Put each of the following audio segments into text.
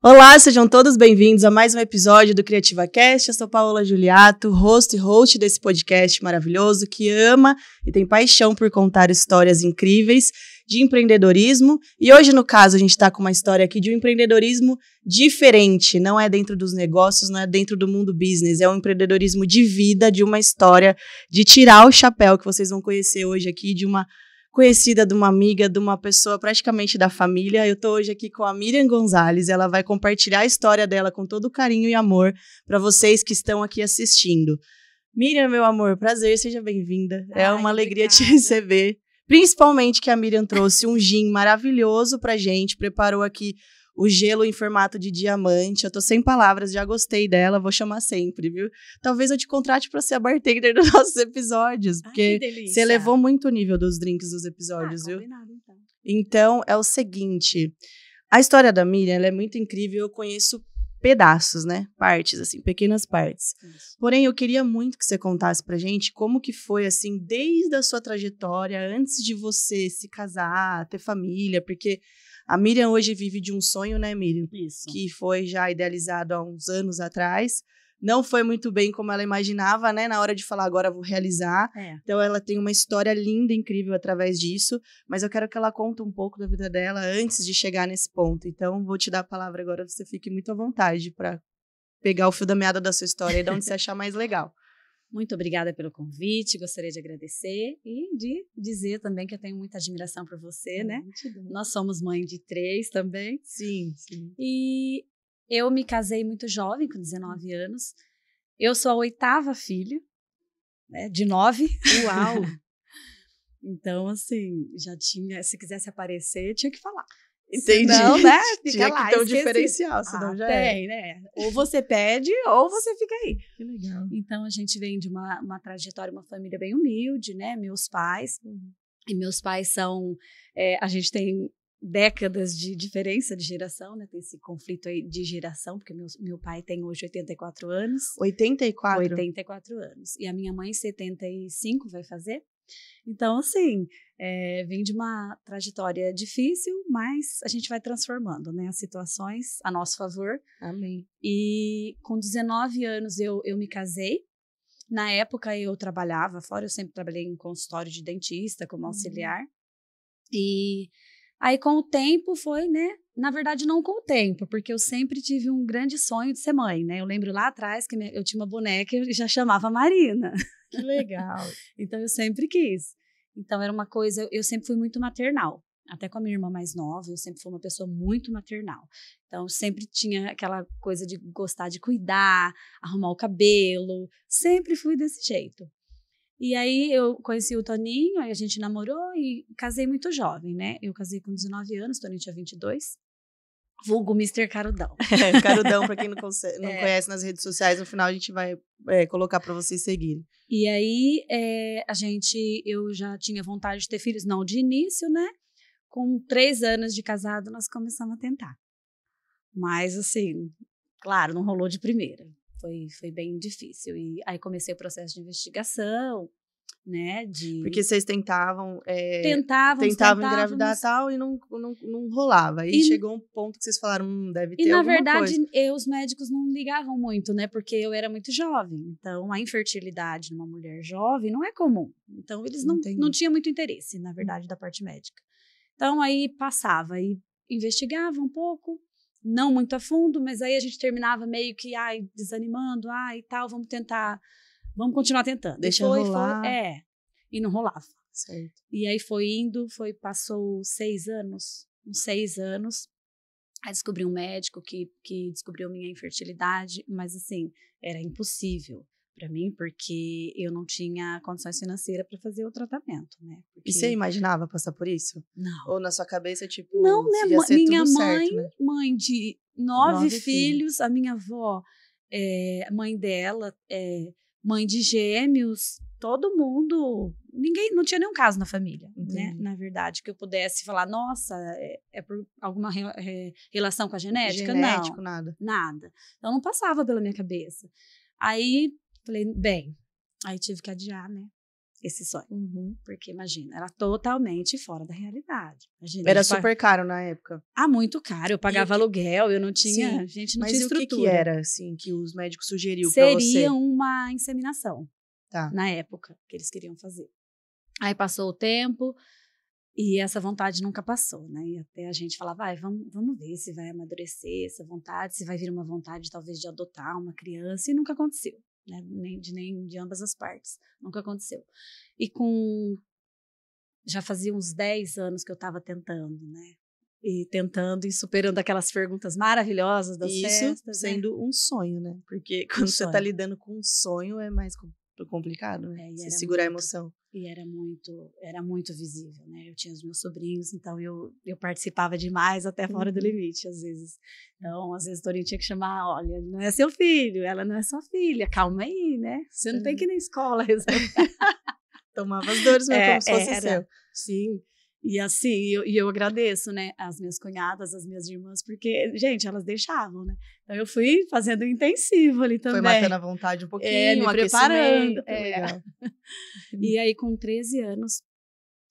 Olá, sejam todos bem-vindos a mais um episódio do CriativaCast. Eu sou Paola Juliato, host e host desse podcast maravilhoso que ama e tem paixão por contar histórias incríveis de empreendedorismo. E hoje, no caso, a gente está com uma história aqui de um empreendedorismo diferente. Não é dentro dos negócios, não é dentro do mundo business. É um empreendedorismo de vida, de uma história de tirar o chapéu que vocês vão conhecer hoje aqui, de uma conhecida, de uma amiga, de uma pessoa praticamente da família. Eu estou hoje aqui com a Miriam Gonzalez. Ela vai compartilhar a história dela com todo carinho e amor para vocês que estão aqui assistindo. Miriam, meu amor, prazer, seja bem-vinda. É uma alegria te receber. Principalmente que a Miriam trouxe um gin maravilhoso pra gente, preparou aqui o gelo em formato de diamante. Eu tô sem palavras, já gostei dela, vou chamar sempre, viu? Talvez eu te contrate pra ser a bartender dos nossos episódios, porque você elevou muito o nível dos drinks dos episódios, viu? Combinado, então. Então, é o seguinte, a história da Miriam, ela é muito incrível, eu conheço pedaços, né? Partes, assim, pequenas partes. Isso. Porém, eu queria muito que você contasse pra gente como que foi, assim, desde a sua trajetória, antes de você se casar, ter família, porque a Miriam hoje vive de um sonho, né, Miriam? Isso. Que foi já idealizado há uns anos atrás. Não foi muito bem como ela imaginava, né? Na hora de falar, agora vou realizar. Então, ela tem uma história linda, incrível através disso. Mas eu quero que ela conte um pouco da vida dela antes de chegar nesse ponto. Então, vou te dar a palavra agora, você fique muito à vontade para pegar o fio da meada da sua história e de onde você achar mais legal. Muito obrigada pelo convite, gostaria de agradecer e de dizer também que eu tenho muita admiração por você, né? Nós somos mãe de 3 também. Sim, sim. E eu me casei muito jovem, com 19 anos. Eu sou a 8ª filha, né, de 9. Uau! Então, assim, já tinha, se quisesse aparecer, tinha que falar. Entendi. Não, né? Fica Tinha lá, que ter um esqueci. diferencial, senão já tem, né? Ou você pede, ou você fica aí. Que legal. Então, a gente vem de uma trajetória, uma família bem humilde, né? Meus pais. E meus pais são... a gente tem décadas de diferença de geração, né? Tem esse conflito aí de geração, porque meu pai tem hoje 84 anos. 84? 84 anos. E a minha mãe, 75, vai fazer. Então, assim, vem de uma trajetória difícil, mas a gente vai transformando, né, as situações a nosso favor. Amém. E com 19 anos eu me casei. Na época eu trabalhava fora, eu sempre trabalhei em consultório de dentista como auxiliar. E aí com o tempo foi, né, na verdade não com o tempo, porque eu sempre tive um grande sonho de ser mãe, né. Eu lembro lá atrás que eu tinha uma boneca e já chamava Marina. Que legal. Então, eu sempre quis. Então, era uma coisa... Eu sempre fui muito maternal. Até com a minha irmã mais nova, eu sempre fui uma pessoa muito maternal. Então, eu sempre tinha aquela coisa de gostar de cuidar, arrumar o cabelo. Sempre fui desse jeito. E aí, eu conheci o Toninho, aí a gente namorou e casei muito jovem, né? Eu casei com 19 anos, o Toninho tinha 22. Vulgo Mr. Carudão. Carudão, pra quem não conhece nas redes sociais, no final a gente vai colocar pra vocês seguirem. E aí, eu já tinha vontade de ter filhos, não de início, né? Com 3 anos de casado, nós começamos a tentar. Mas, assim, claro, não rolou de primeira. Foi bem difícil. E aí comecei o processo de investigação, né? Porque vocês tentavam Tentávamos engravidar e tal e não rolava. Aí chegou um ponto que vocês falaram, deve ter alguma coisa. E, na verdade, os médicos não ligavam muito, né? Porque eu era muito jovem. Então, a infertilidade numa mulher jovem não é comum. Então, eles não tinham muito interesse, na verdade, da parte médica. Então, aí passava e investigava um pouco, não muito a fundo, mas aí a gente terminava meio que, desanimando, e tal, vamos tentar... Vamos continuar tentando. Deixa rolar. E não rolava. Certo. E aí foi indo, passou 6 anos, uns 6 anos. Aí descobri um médico que descobriu minha infertilidade, mas assim, era impossível para mim, porque eu não tinha condições financeiras para fazer o tratamento, né? Porque... E você imaginava passar por isso? Não. Ou na sua cabeça, tipo, não, né? ia ser Minha tudo mãe, certo, né? mãe de 9 filhos, a minha avó, mãe dela, mãe de gêmeos, todo mundo, ninguém, não tinha nenhum caso na família, né? Na verdade, que eu pudesse falar, nossa, é por alguma relação com a genética? Genético, não, nada. Então, não passava pela minha cabeça. Aí, falei, bem, aí tive que adiar, né? esse sonho. Uhum. Porque, imagina, era totalmente fora da realidade. Imagina, Era super caro na época. muito caro. Eu pagava aluguel, eu não tinha, Sim, gente, não mas tinha e o que estrutura. era, assim, que os médicos sugeriu pra você? Seria uma inseminação, Tá. na época, que eles queriam fazer. Aí passou o tempo e essa vontade nunca passou, né? E até a gente falava, vamos ver se vai amadurecer essa vontade, se vai vir uma vontade talvez de adotar uma criança, e nunca aconteceu, né? Nem de ambas as partes, nunca aconteceu. E já fazia uns 10 anos que eu estava tentando, né? E superando aquelas perguntas maravilhosas das festas. Isso sendo um sonho, né? Porque quando você tá sonho. lidando com um sonho é mais complicado, né? E Você era segurar a muito- emoção. E era muito visível, né? Eu tinha os meus sobrinhos, então eu participava demais até fora do limite, às vezes. Então, às vezes, o Torinho tinha que chamar, olha, não é seu filho, ela não é sua filha, calma aí, né? Você não tem que ir na escola resolver. Tomava as dores, mas como se fosse era. seu. Sim. E assim, eu agradeço, né, as minhas cunhadas, as minhas irmãs, porque, gente, elas deixavam, né? Então eu fui fazendo intensivo ali também. Foi matando a vontade um pouquinho, me preparando. Legal. E aí, com 13 anos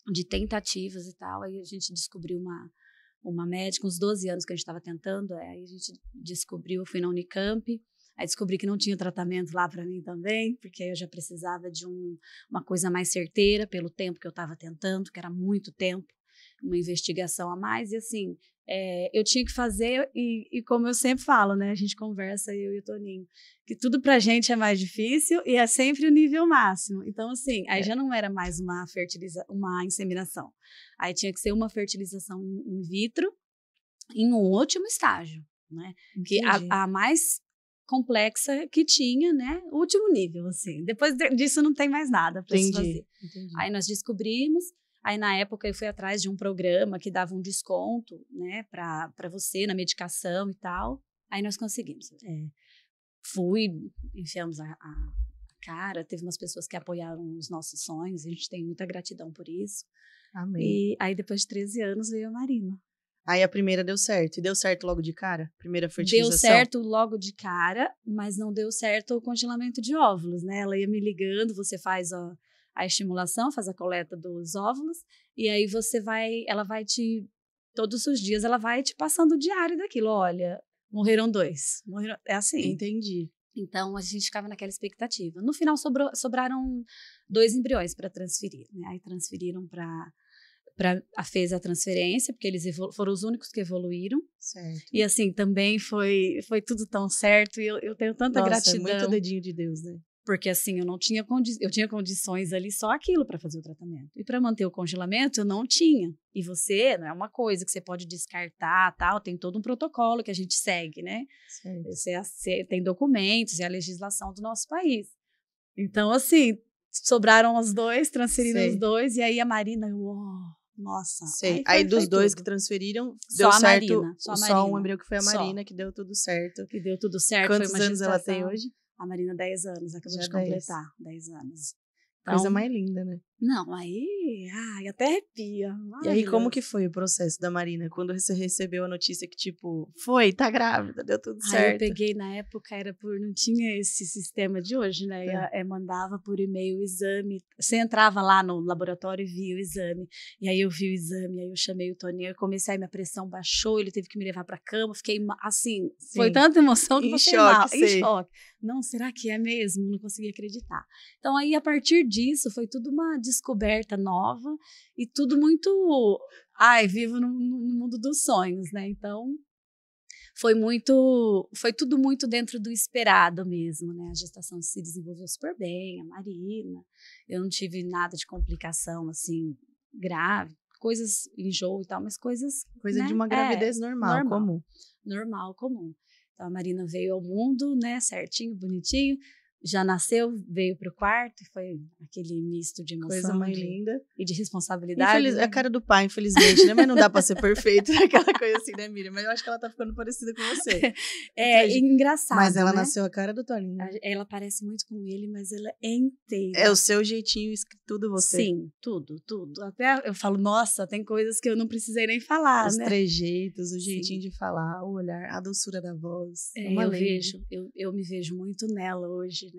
de tentativas e tal, aí a gente descobriu uma médica, uns 12 anos que a gente estava tentando, aí a gente descobriu, eu fui na Unicamp, aí descobri que não tinha tratamento lá para mim também, porque aí eu já precisava de uma coisa mais certeira, pelo tempo que eu estava tentando, que era muito tempo, uma investigação a mais, e assim, eu tinha que fazer, e como eu sempre falo, né, a gente conversa, eu e o Toninho, que tudo pra gente é mais difícil e é sempre o nível máximo. Então, assim, aí já não era mais uma inseminação, aí tinha que ser uma fertilização in vitro em um último estágio, né, que a mais complexa que tinha, né? O último nível, assim. Depois disso não tem mais nada para se fazer. Entendi. Aí nós descobrimos, aí na época eu fui atrás de um programa que dava um desconto, né, para você na medicação e tal. Aí nós conseguimos. Enfiamos a cara, teve umas pessoas que apoiaram os nossos sonhos, a gente tem muita gratidão por isso. Amém. E aí depois de 13 anos veio a Marina. Aí a primeira deu certo. E deu certo logo de cara? Primeira fertilização? Deu certo logo de cara, mas não deu certo o congelamento de óvulos, né? Ela ia me ligando, você faz a estimulação, faz a coleta dos óvulos, e aí todos os dias, ela vai te passando o diário daquilo. Olha, morreram 2. É assim. Entendi. Então, a gente ficava naquela expectativa. No final, sobraram 2 embriões para transferir, né? Aí transferiram fez a transferência, porque eles foram os únicos que evoluíram. Certo. E assim, também foi tudo tão certo, e eu tenho tanta gratidão. É muito dedinho de Deus, né? Porque assim, eu tinha condições ali, só aquilo para fazer o tratamento. E para manter o congelamento, eu não tinha. E você, não é uma coisa que você pode descartar, tal, tem todo um protocolo que a gente segue, né? Certo. Você tem documentos e a legislação do nosso país. Então, assim, sobraram os 2, transferiram os 2, e aí a Marina, nossa. Sei. Aí dos 2 que transferiram, deu só certo. Marina, Só um embrião que foi a Marina, que deu tudo certo. Que deu tudo certo. Quantos foi uma anos ela tem hoje? A Marina, 10 anos, acabou de completar 10 anos. Então, coisa mais linda, né? Não, aí até arrepia. E aí, como que foi o processo da Marina? Quando você recebeu a notícia que, tipo, tá grávida, deu tudo certo. Eu peguei, na época, não tinha esse sistema de hoje, né? Mandava por e-mail o exame. Você entrava lá no laboratório e via o exame. E aí eu vi o exame, aí eu chamei o Toninho, eu comecei, aí minha pressão baixou, ele teve que me levar pra cama, fiquei assim, foi tanta emoção que eu fiquei mal. Em choque. Não, será que é mesmo? Não conseguia acreditar. Então aí, a partir disso, foi tudo uma descoberta nova e tudo muito, vivo no mundo dos sonhos, né? Então, foi tudo muito dentro do esperado mesmo, né? A gestação se desenvolveu super bem, a Marina, eu não tive nada de complicação, assim, grave, coisas, enjoo e tal, mas coisa, né? De uma gravidez normal, comum. Normal, comum. Então, a Marina veio ao mundo, né, certinho, bonitinho, já nasceu, veio pro quarto, e foi aquele misto de emoção. Coisa mais linda. E de responsabilidade. É a cara do pai, infelizmente, né? Mas não dá pra ser perfeito, aquela coisa assim, né, Miriam? Mas eu acho que ela tá ficando parecida com você. Engraçado, mas ela né? nasceu a cara do Toninho. Ela parece muito com ele, mas ela é inteira. É o seu jeitinho, tudo você. Sim, tudo. Até eu falo, nossa, tem coisas que eu não precisei nem falar, os né? trejeitos, o jeitinho de falar, o olhar, a doçura da voz. Eu me vejo muito nela hoje, né?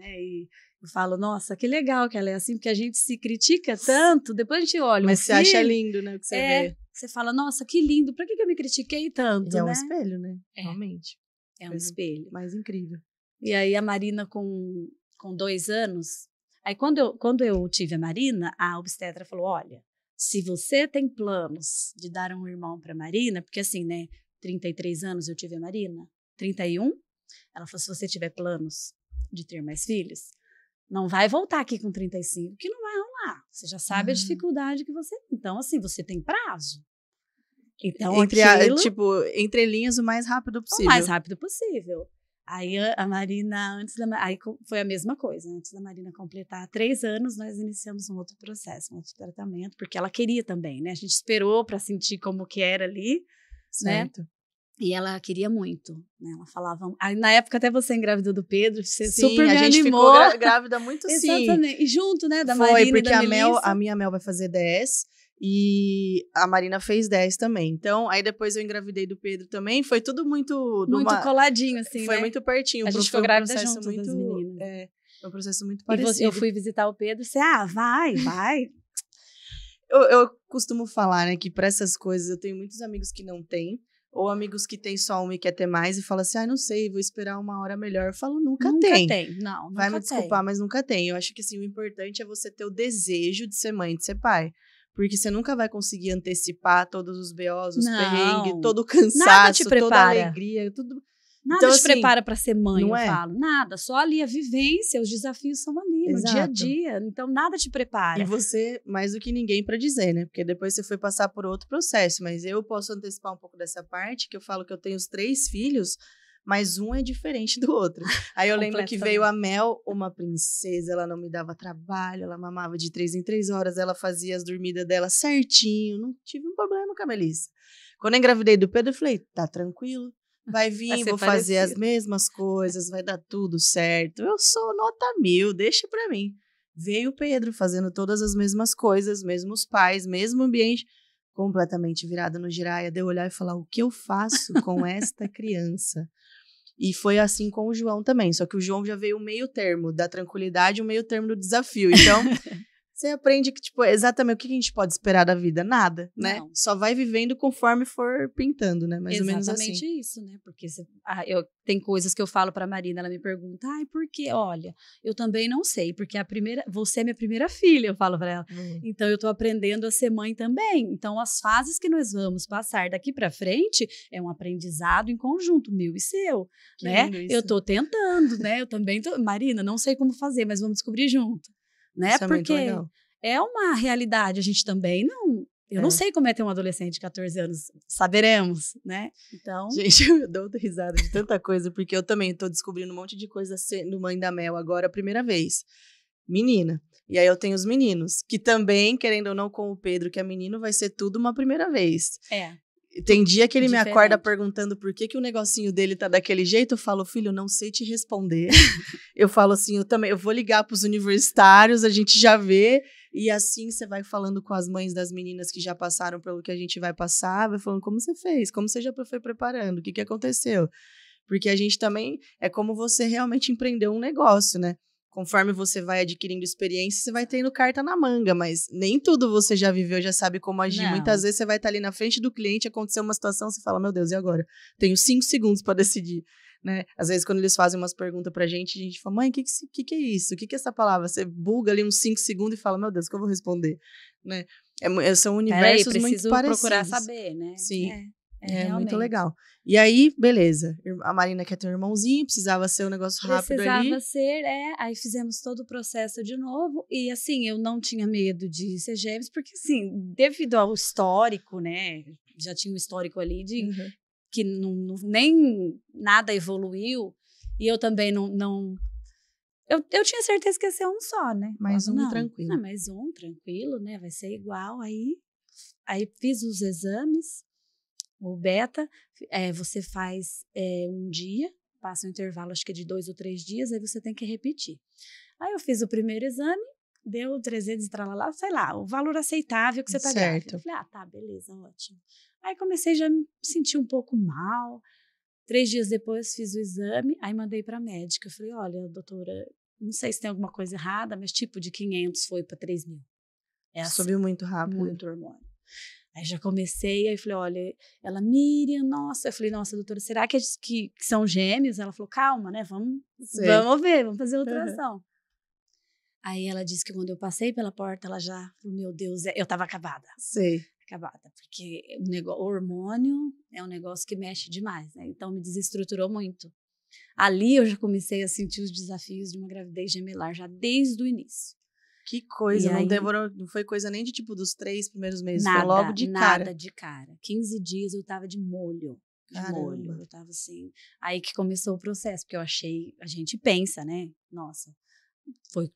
Eu falo, nossa, que legal que ela é assim, porque a gente se critica tanto, depois a gente olha. Mas você acha lindo, né, o que você vê. Você fala, nossa, que lindo, por que eu me critiquei tanto, E é né? um espelho, né? Realmente. É um espelho. Mais incrível. E aí a Marina com 2 anos, aí quando eu tive a Marina, a obstetra falou, olha, se você tem planos de dar um irmão para Marina, porque assim, né, 33 anos eu tive a Marina, 31, ela falou, se você tiver planos de ter mais filhos, não vai voltar aqui com 35, que não vai rolar. Você já sabe a dificuldade que você... Então, assim, você tem prazo. Então, entre linhas, o mais rápido possível. O mais rápido possível. Aí a Marina, aí foi a mesma coisa. Antes da Marina completar 3 anos, nós iniciamos um outro processo, um outro tratamento, porque ela queria também, né? A gente esperou para sentir como que era ali, certo. Né? E ela queria muito, né? Ela falava... Aí, na época, até você engravidou do Pedro, você super me animou. A gente ficou grávida muito, sim. Exatamente. E junto, né? Da Foi, Marina e da porque Melissa. a minha Mel vai fazer 10 e a Marina fez 10 também. Então, aí depois eu engravidei do Pedro também. Foi tudo muito... Muito coladinho, assim, Foi muito pertinho. A gente ficou grávida junto muito, das meninas. Foi um processo muito parecido. E eu fui visitar o Pedro, você, vai. Eu costumo falar, né, que para essas coisas eu tenho muitos amigos que não têm, ou amigos que têm só um e quer ter mais e fala assim, não sei, vou esperar uma hora melhor. Eu falo, nunca tem. Não, vai me desculpar, mas nunca tem. Eu acho que assim, o importante é você ter o desejo de ser mãe, de ser pai. Porque você nunca vai conseguir antecipar todos os BOs, os perrengues, todo o cansaço, toda a alegria, tudo. Nada então, te assim, prepara para ser mãe, não eu falo. Nada, só ali a vivência, os desafios são ali, no dia a dia. Então, nada te prepara. E você, mais do que ninguém para dizer, né? Porque depois você foi passar por outro processo. Mas eu posso antecipar um pouco dessa parte, que eu falo que eu tenho os 3 filhos, mas um é diferente do outro. Aí eu lembro que veio a Mel, uma princesa, ela não me dava trabalho, ela mamava de 3 em 3 horas, ela fazia as dormidas dela certinho, não tive um problema com a Melissa. Quando eu engravidei do Pedro, eu falei, tá tranquilo. Vai vir, vou fazer as mesmas coisas, vai dar tudo certo. Eu sou nota 1000, deixa pra mim. Veio o Pedro fazendo todas as mesmas coisas, mesmos pais, mesmo ambiente, completamente virado no giraia, de eu olhar e falar, o que eu faço com esta criança? E foi assim com o João também, só que o João já veio o meio termo da tranquilidade e o meio termo do desafio. Então... Você aprende que, exatamente o que a gente pode esperar da vida? Nada, né? Não. Só vai vivendo conforme for pintando, né? Mais ou menos assim. Exatamente isso, né? Porque tem coisas que eu falo pra Marina, ela me pergunta, por quê? Olha, eu também não sei, porque você é minha primeira filha, eu falo pra ela. Então, eu tô aprendendo a ser mãe também. Então, as fases que nós vamos passar daqui pra frente é um aprendizado em conjunto, meu e seu, né? Eu tô tentando, né? Eu também tô... Marina, não sei como fazer, mas vamos descobrir junto. Né? Isso é porque muito legal. É uma realidade, a gente também não... Eu não sei como é ter um adolescente de 14 anos, saberemos, né? Então... Gente, eu dou risada de tanta coisa, porque eu também tô descobrindo um monte de coisa sendo mãe da Mel agora a primeira vez. Menina. E aí eu tenho os meninos, que também, querendo ou não, com o Pedro, que é menino, vai ser tudo uma primeira vez. Tem dia que ele me acorda perguntando por que o negocinho dele tá daquele jeito. Eu falo, filho, eu não sei te responder. Eu falo assim, eu vou ligar pros universitários, a gente já vê. E assim você vai falando com as mães das meninas que já passaram pelo que a gente vai passar, vai falando como você fez, como você já foi preparando, o que aconteceu. Porque a gente também, é como você realmente empreendeu um negócio, né? Conforme você vai adquirindo experiência, você vai tendo carta na manga, mas nem tudo você já viveu, já sabe como agir. Não. Muitas vezes você vai estar ali na frente do cliente, aconteceu uma situação, você fala, meu Deus, e agora? Tenho 5 segundos para decidir, né? Às vezes, quando eles fazem umas perguntas pra gente, a gente fala, mãe, o que é isso? O que é essa palavra? Você buga ali uns 5 segundos e fala, meu Deus, o que eu vou responder? Né? São universos muito parecidos. Procurar saber, né? Sim. É muito legal. E aí, beleza. A Marina quer ter um irmãozinho, precisava ser um negócio rápido ali. Precisava ser, aí fizemos todo o processo de novo. E assim, eu não tinha medo de ser gêmeos, porque assim, devido ao histórico, né? Já tinha um histórico ali de que nem nada evoluiu. E eu também não eu tinha certeza que ia ser um só, né? Mais um tranquilo. Não, mais um tranquilo, né? Vai ser igual. Aí fiz os exames. O beta, você faz um dia, passa um intervalo, acho que é de 2 ou 3 dias, aí você tem que repetir. Aí eu fiz o primeiro exame, deu 300 e tralalá, sei lá, o valor aceitável que você tá grávida. Eu falei, tá, beleza, ótimo. Aí comecei já a me sentir um pouco mal. 3 dias depois fiz o exame, aí mandei pra médica. Eu falei, olha, doutora, não sei se tem alguma coisa errada, mas tipo de 500 foi para 3.000. É assim, Subiu muito rápido. muito hormônio. Aí já comecei, aí falei, olha, ela, Miriam, nossa. Eu falei, nossa, doutora, será que são gêmeos? Ela falou, calma, né, vamos ver, vamos fazer ultrassom. Aí ela disse que quando eu passei pela porta, ela já, meu Deus, eu tava acabada. Sei. Acabada, porque o hormônio é um negócio que mexe demais, né? Então me desestruturou muito. Ali eu já comecei a sentir os desafios de uma gravidez gemelar, já desde o início. Que coisa, não demorou, não foi coisa nem de tipo dos 3 primeiros meses, nada, foi logo de cara. Nada de cara. 15 dias eu tava de molho. Eu tava assim. Aí que começou o processo, porque eu achei, a gente pensa, né? Nossa,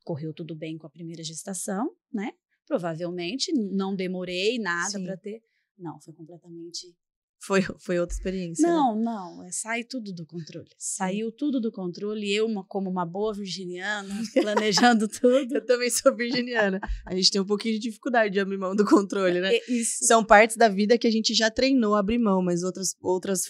correu tudo bem com a primeira gestação, né? Provavelmente, não demorei nada para ter. Não, foi completamente... Foi outra experiência, Não, sai tudo do controle. Saiu tudo do controle, eu, como uma boa virginiana, planejando tudo. Eu também sou virginiana. A gente tem um pouquinho de dificuldade de abrir mão do controle, né? Isso. São partes da vida que a gente já treinou a abrir mão, mas outras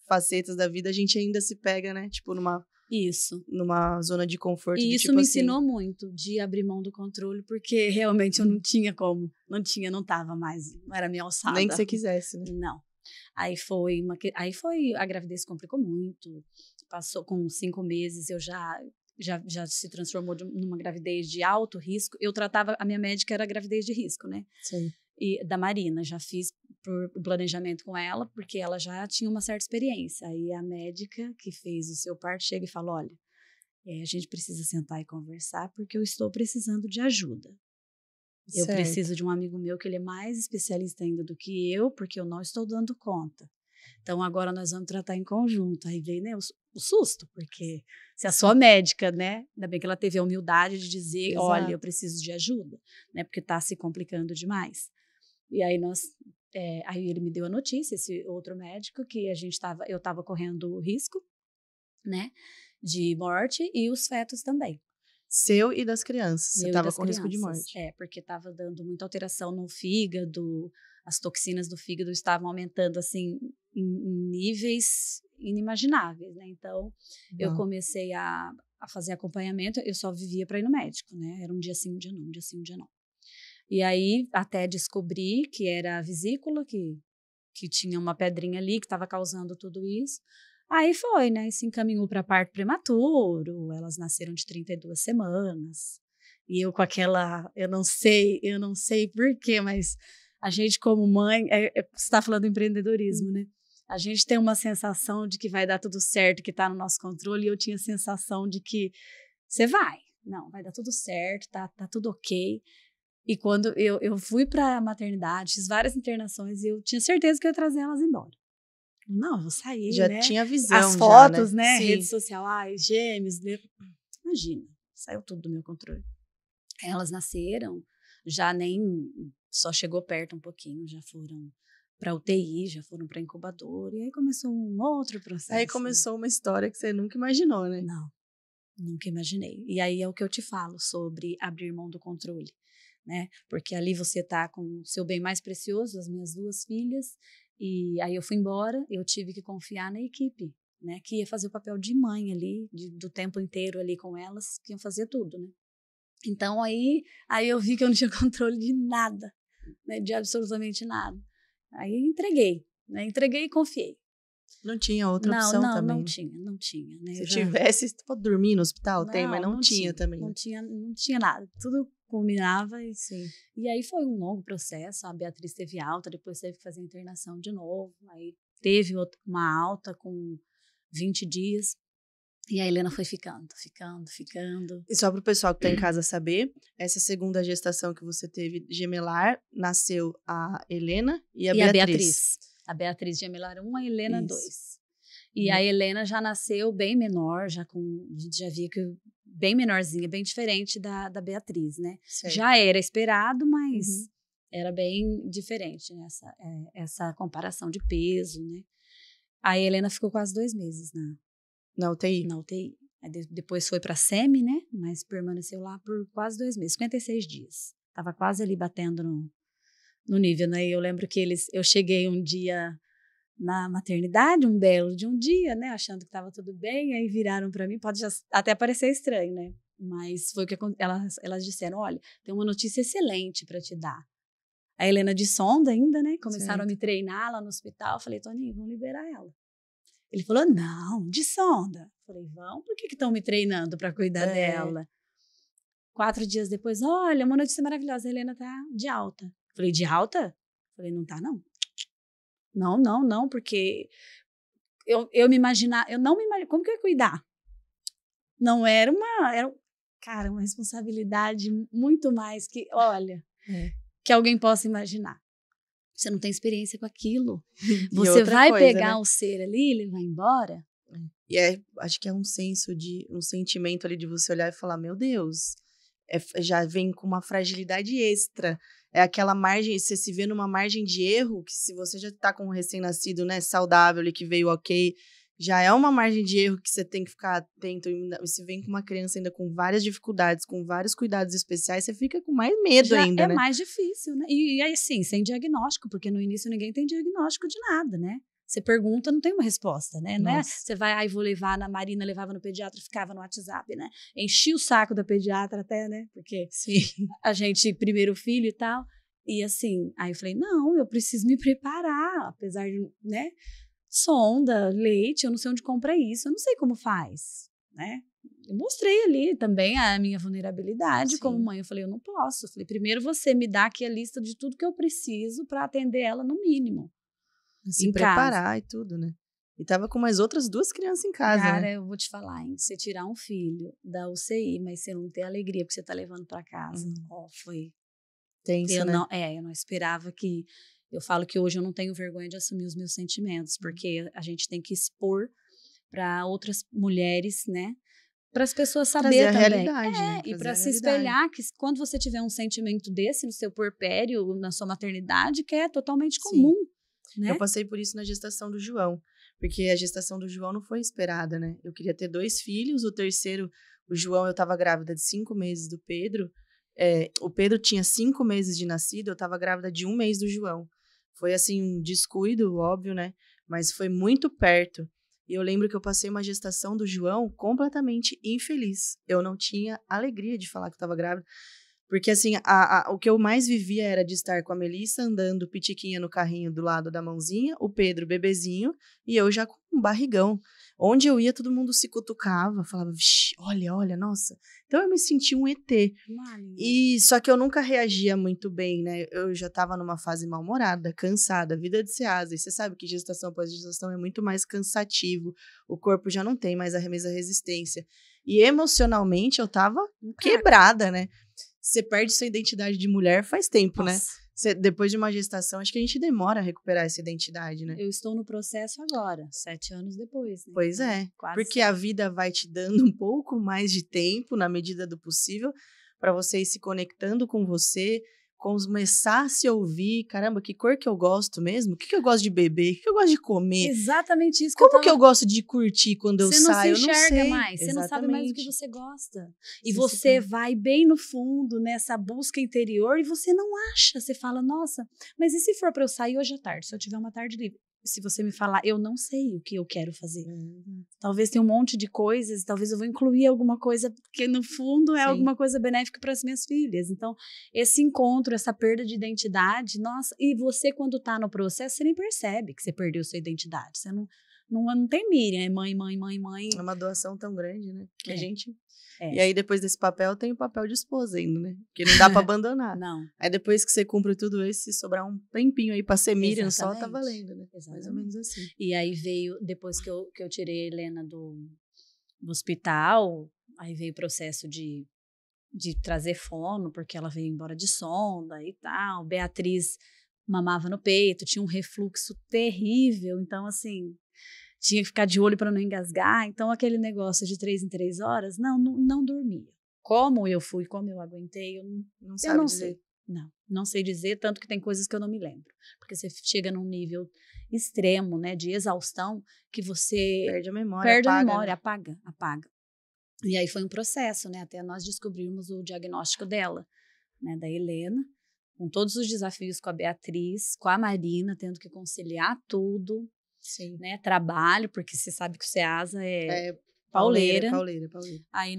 facetas da vida a gente ainda se pega, né? Tipo, numa zona de conforto. E isso tipo me assim, ensinou muito de abrir mão do controle, porque realmente eu não tinha como. Não tava mais, não era minha alçada. Nem que você quisesse, né? Não. Aí a gravidez complicou muito. Passou com 5 meses, eu já se transformou numa gravidez de alto risco. Eu tratava, a minha médica era gravidez de risco, né? Sim. E da Marina, já fiz por planejamento com ela, porque ela já tinha uma certa experiência. Aí a médica que fez o seu parto chega e fala, olha, a gente precisa sentar e conversar, porque eu estou precisando de ajuda. Eu preciso de um amigo meu que ele é mais especialista ainda do que eu, porque eu não estou dando conta. Então, agora nós vamos tratar em conjunto. Aí veio, né, o susto, porque se a sua médica, né, ainda bem que ela teve a humildade de dizer, exato, olha, eu preciso de ajuda, né, porque está se complicando demais. E aí aí ele me deu a notícia, esse outro médico, que eu estava correndo risco, né, de morte, e os fetos também. Seu e das crianças. Você estava com risco de morte. Porque estava dando muita alteração no fígado, as toxinas do fígado estavam aumentando assim em níveis inimagináveis, né? Então, eu comecei a fazer acompanhamento, eu só vivia para ir no médico, né? Era um dia sim, um dia não, um dia sim, um dia não. E aí, até descobri que era a vesícula, que tinha uma pedrinha ali que estava causando tudo isso. Aí foi, né? Se encaminhou para parto prematuro, elas nasceram de 32 semanas. E eu com aquela, eu não sei por quê, mas a gente como mãe, você está falando do empreendedorismo, né? A gente tem uma sensação de que vai dar tudo certo, que está no nosso controle, e eu tinha a sensação de que você vai dar tudo certo, tá tudo ok. E quando eu fui para a maternidade, fiz várias internações, e eu tinha certeza que eu ia trazer elas embora. Não, eu vou sair, já né? Tinha visão, as fotos, já, né? Rede social, gêmeos, imagina, saiu tudo do meu controle. Elas nasceram, só chegou perto um pouquinho, já foram para UTI, já foram para incubador, e aí começou um outro processo. Aí começou uma história que você nunca imaginou, né? Não, nunca imaginei. E aí é o que eu te falo sobre abrir mão do controle, né? Porque ali você tá com o seu bem mais precioso, as minhas 2 filhas, e aí eu fui embora, eu tive que confiar na equipe, né? Que ia fazer o papel de mãe ali, do tempo inteiro ali com elas, que iam fazer tudo, né? Então aí eu vi que eu não tinha controle de nada, né? De absolutamente nada. Aí entreguei, né? Entreguei e confiei. Não tinha outra opção também? Não tinha. Né? Se tivesse, pode dormir no hospital? Tem, mas não tinha também. Não tinha nada. Tudo combinava. E aí foi um longo processo. A Beatriz teve alta, depois teve que fazer internação de novo. Aí teve uma alta com 20 dias. E a Helena foi ficando. E só para o pessoal que está em casa saber, essa segunda gestação que você teve gemelar, nasceu a Helena e a Beatriz. A Beatriz gemelar 1, a Helena 2. E a Helena já nasceu bem menor, a gente já via que bem menorzinha, bem diferente da Beatriz, né? Certo. Já era esperado, mas era bem diferente, né? Essa comparação de peso, né? A Helena ficou quase 2 meses na UTI. Na UTI. Aí depois foi para a SEMI, né? Mas permaneceu lá por quase 2 meses, 56 dias. Tava quase ali batendo no nível, né? E eu lembro que eu cheguei um dia na maternidade, um dia, né? Achando que estava tudo bem, aí viraram para mim, pode até parecer estranho, né? Mas foi o que elas disseram, olha, tem uma notícia excelente para te dar. A Helena de sonda ainda, né? Começaram a me treinar lá no hospital. Eu falei, Toninho, vamos liberar ela. Ele falou, não, de sonda. Eu falei, vão, por que estão me treinando para cuidar dela? 4 dias depois, olha, uma notícia maravilhosa, a Helena tá de alta. Eu falei, de alta? Eu falei, não tá, não. Não, porque eu me imaginar, eu não me imagino, como que eu ia cuidar? Não era cara, uma responsabilidade muito mais que, olha, que alguém possa imaginar. Você não tem experiência com aquilo. Você vai pegar o ser ali e levar embora. E acho que é um sentimento ali de você olhar e falar, meu Deus, já vem com uma fragilidade extra. É aquela margem, você se vê numa margem de erro, que se você já tá com um recém-nascido, né, saudável ali, que veio ok, já é uma margem de erro que você tem que ficar atento. E você vem com uma criança ainda com várias dificuldades, com vários cuidados especiais, você fica com mais medo já ainda, né? É mais difícil, né? E aí, assim, sem diagnóstico, porque no início ninguém tem diagnóstico de nada, né? Você pergunta, não tem uma resposta, né? Não é, você vai, vou levar na Marina, levava no pediatra, ficava no WhatsApp, né? Enchi o saco da pediatra até, né? Porque a gente, primeiro filho e tal. E assim, aí eu falei, não, eu preciso me preparar, apesar de, né? Sonda, leite, eu não sei onde compra isso, eu não sei como faz, né? Eu mostrei ali também a minha vulnerabilidade como mãe. Eu falei, eu não posso. Eu falei, primeiro você me dá aqui a lista de tudo que eu preciso para atender ela no mínimo. Se preparar e tudo, né? E tava com mais outras 2 crianças em casa, cara, né? eu vou te falar, hein? Você tirar um filho da UCI, mas você não ter alegria porque você tá levando para casa. Foi tenso, eu né? Eu não esperava que... Eu falo que hoje eu não tenho vergonha de assumir os meus sentimentos, porque a gente tem que expor para outras mulheres, né? Para as pessoas saberem também. Trazer a realidade, né? E para se espelhar que quando você tiver um sentimento desse no seu puerpério, na sua maternidade, que é totalmente comum, né? Eu passei por isso na gestação do João, porque a gestação do João não foi esperada, né? Eu queria ter 2 filhos, o terceiro, o João, eu estava grávida de 5 meses do Pedro. O Pedro tinha 5 meses de nascido, eu estava grávida de 1 mês do João. Foi, assim, um descuido, óbvio, né? Mas foi muito perto. E eu lembro que eu passei uma gestação do João completamente infeliz. Eu não tinha alegria de falar que eu estava grávida. Porque, assim, o que eu mais vivia era de estar com a Melissa andando pitiquinha no carrinho do lado da mãozinha, o Pedro bebezinho, e eu já com um barrigão. Onde eu ia, todo mundo se cutucava, falava, vixi, olha, nossa. Então eu me senti um ET. E só que eu nunca reagia muito bem, né? Eu já estava numa fase mal-humorada, cansada, vida de ceasa. E você sabe que gestação após gestação é muito mais cansativo. O corpo já não tem mais a mesma resistência. E emocionalmente eu tava quebrada, né? Você perde sua identidade de mulher faz tempo, né? Depois de uma gestação, acho que a gente demora a recuperar essa identidade, né? Eu estou no processo agora, 7 anos depois. Né? Pois é, porque a vida vai te dando um pouco mais de tempo, na medida do possível, para você ir se conectando com você, começar a se ouvir. Caramba, que cor que eu gosto mesmo? O que eu gosto de beber? O que eu gosto de comer? Exatamente isso. Como que eu gosto de curtir quando eu saio? Você não se enxerga Exatamente. mais. Você não sabe mais o que você gosta. E você vai bem no fundo nessa busca interior e você não acha. Você fala, nossa, mas e se for para eu sair hoje à tarde? Se eu tiver uma tarde livre? Se você me falar, eu não sei o que eu quero fazer. Talvez tenha um monte de coisas, talvez eu vou incluir alguma coisa que no fundo é alguma coisa benéfica para as minhas filhas. Então, esse encontro, essa perda de identidade, nossa, e você quando tá no processo, você nem percebe que você perdeu sua identidade. Você não tem Miriam, é mãe. É uma doação tão grande, né? Que a gente... E aí, depois desse papel, tem o papel de esposa ainda, né? Porque não dá pra abandonar. Não. Aí, depois que você cumpre tudo isso, se sobrar um tempinho aí pra ser Miriam só, tá valendo, né? Exatamente. Mais ou menos assim. E aí veio, depois que eu tirei a Helena do hospital, aí veio o processo de trazer fono, porque ela veio embora de sonda e tal. Beatriz mamava no peito, tinha um refluxo terrível. Então, assim... Tinha que ficar de olho para não engasgar. Então, aquele negócio de 3 em 3 horas, não dormia. Como eu fui, como eu aguentei, eu não sei. Não sei dizer, tanto que tem coisas que eu não me lembro. Porque você chega num nível extremo, né, de exaustão, que você... Perde a memória, apaga. E aí foi um processo, né, até nós descobrirmos o diagnóstico dela, né, da Helena, com todos os desafios com a Beatriz, com a Marina, tendo que conciliar tudo. Né, trabalho, porque você sabe que o SEASA é pauleira. Pauleira. Aí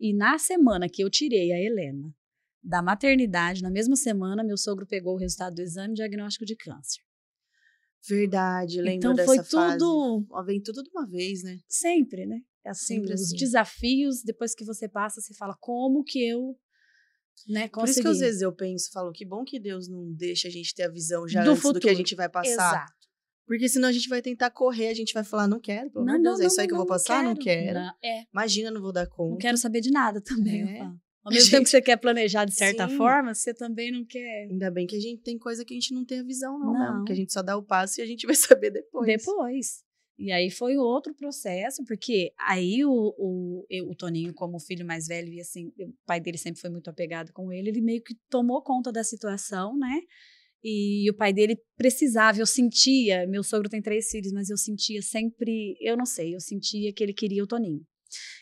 e na semana que eu tirei a Helena da maternidade, na mesma semana, meu sogro pegou o resultado do exame diagnóstico de câncer. Verdade, lembro então, dessa foi fase. tudo... Vem tudo de uma vez, né? Sempre, né? Assim, Sempre os assim. desafios, depois que você passa, você fala, como que eu, né, consegui? Por isso que às vezes eu penso, falo, que bom que Deus não deixa a gente ter a visão já do antes futuro. do que a gente vai passar. Exato. Porque senão a gente vai tentar correr, a gente vai falar, não quero, pelo amor de Deus, é isso aí que eu vou passar? Não quero. Imagina, não vou dar conta. Não quero saber de nada também, eu falo. Ao mesmo gente... tempo que você quer planejar de certa forma, você também não quer. Ainda bem que a gente tem coisa que a gente não tem a visão, não. Mesmo, que a gente só dá o passo e a gente vai saber depois. E aí foi outro processo, porque aí o Toninho, como filho mais velho, e assim, o pai dele sempre foi muito apegado com ele meio que tomou conta da situação, né? E o pai dele precisava, eu sentia, meu sogro tem 3 filhos, mas eu sentia sempre, eu não sei, eu sentia que ele queria o Toninho.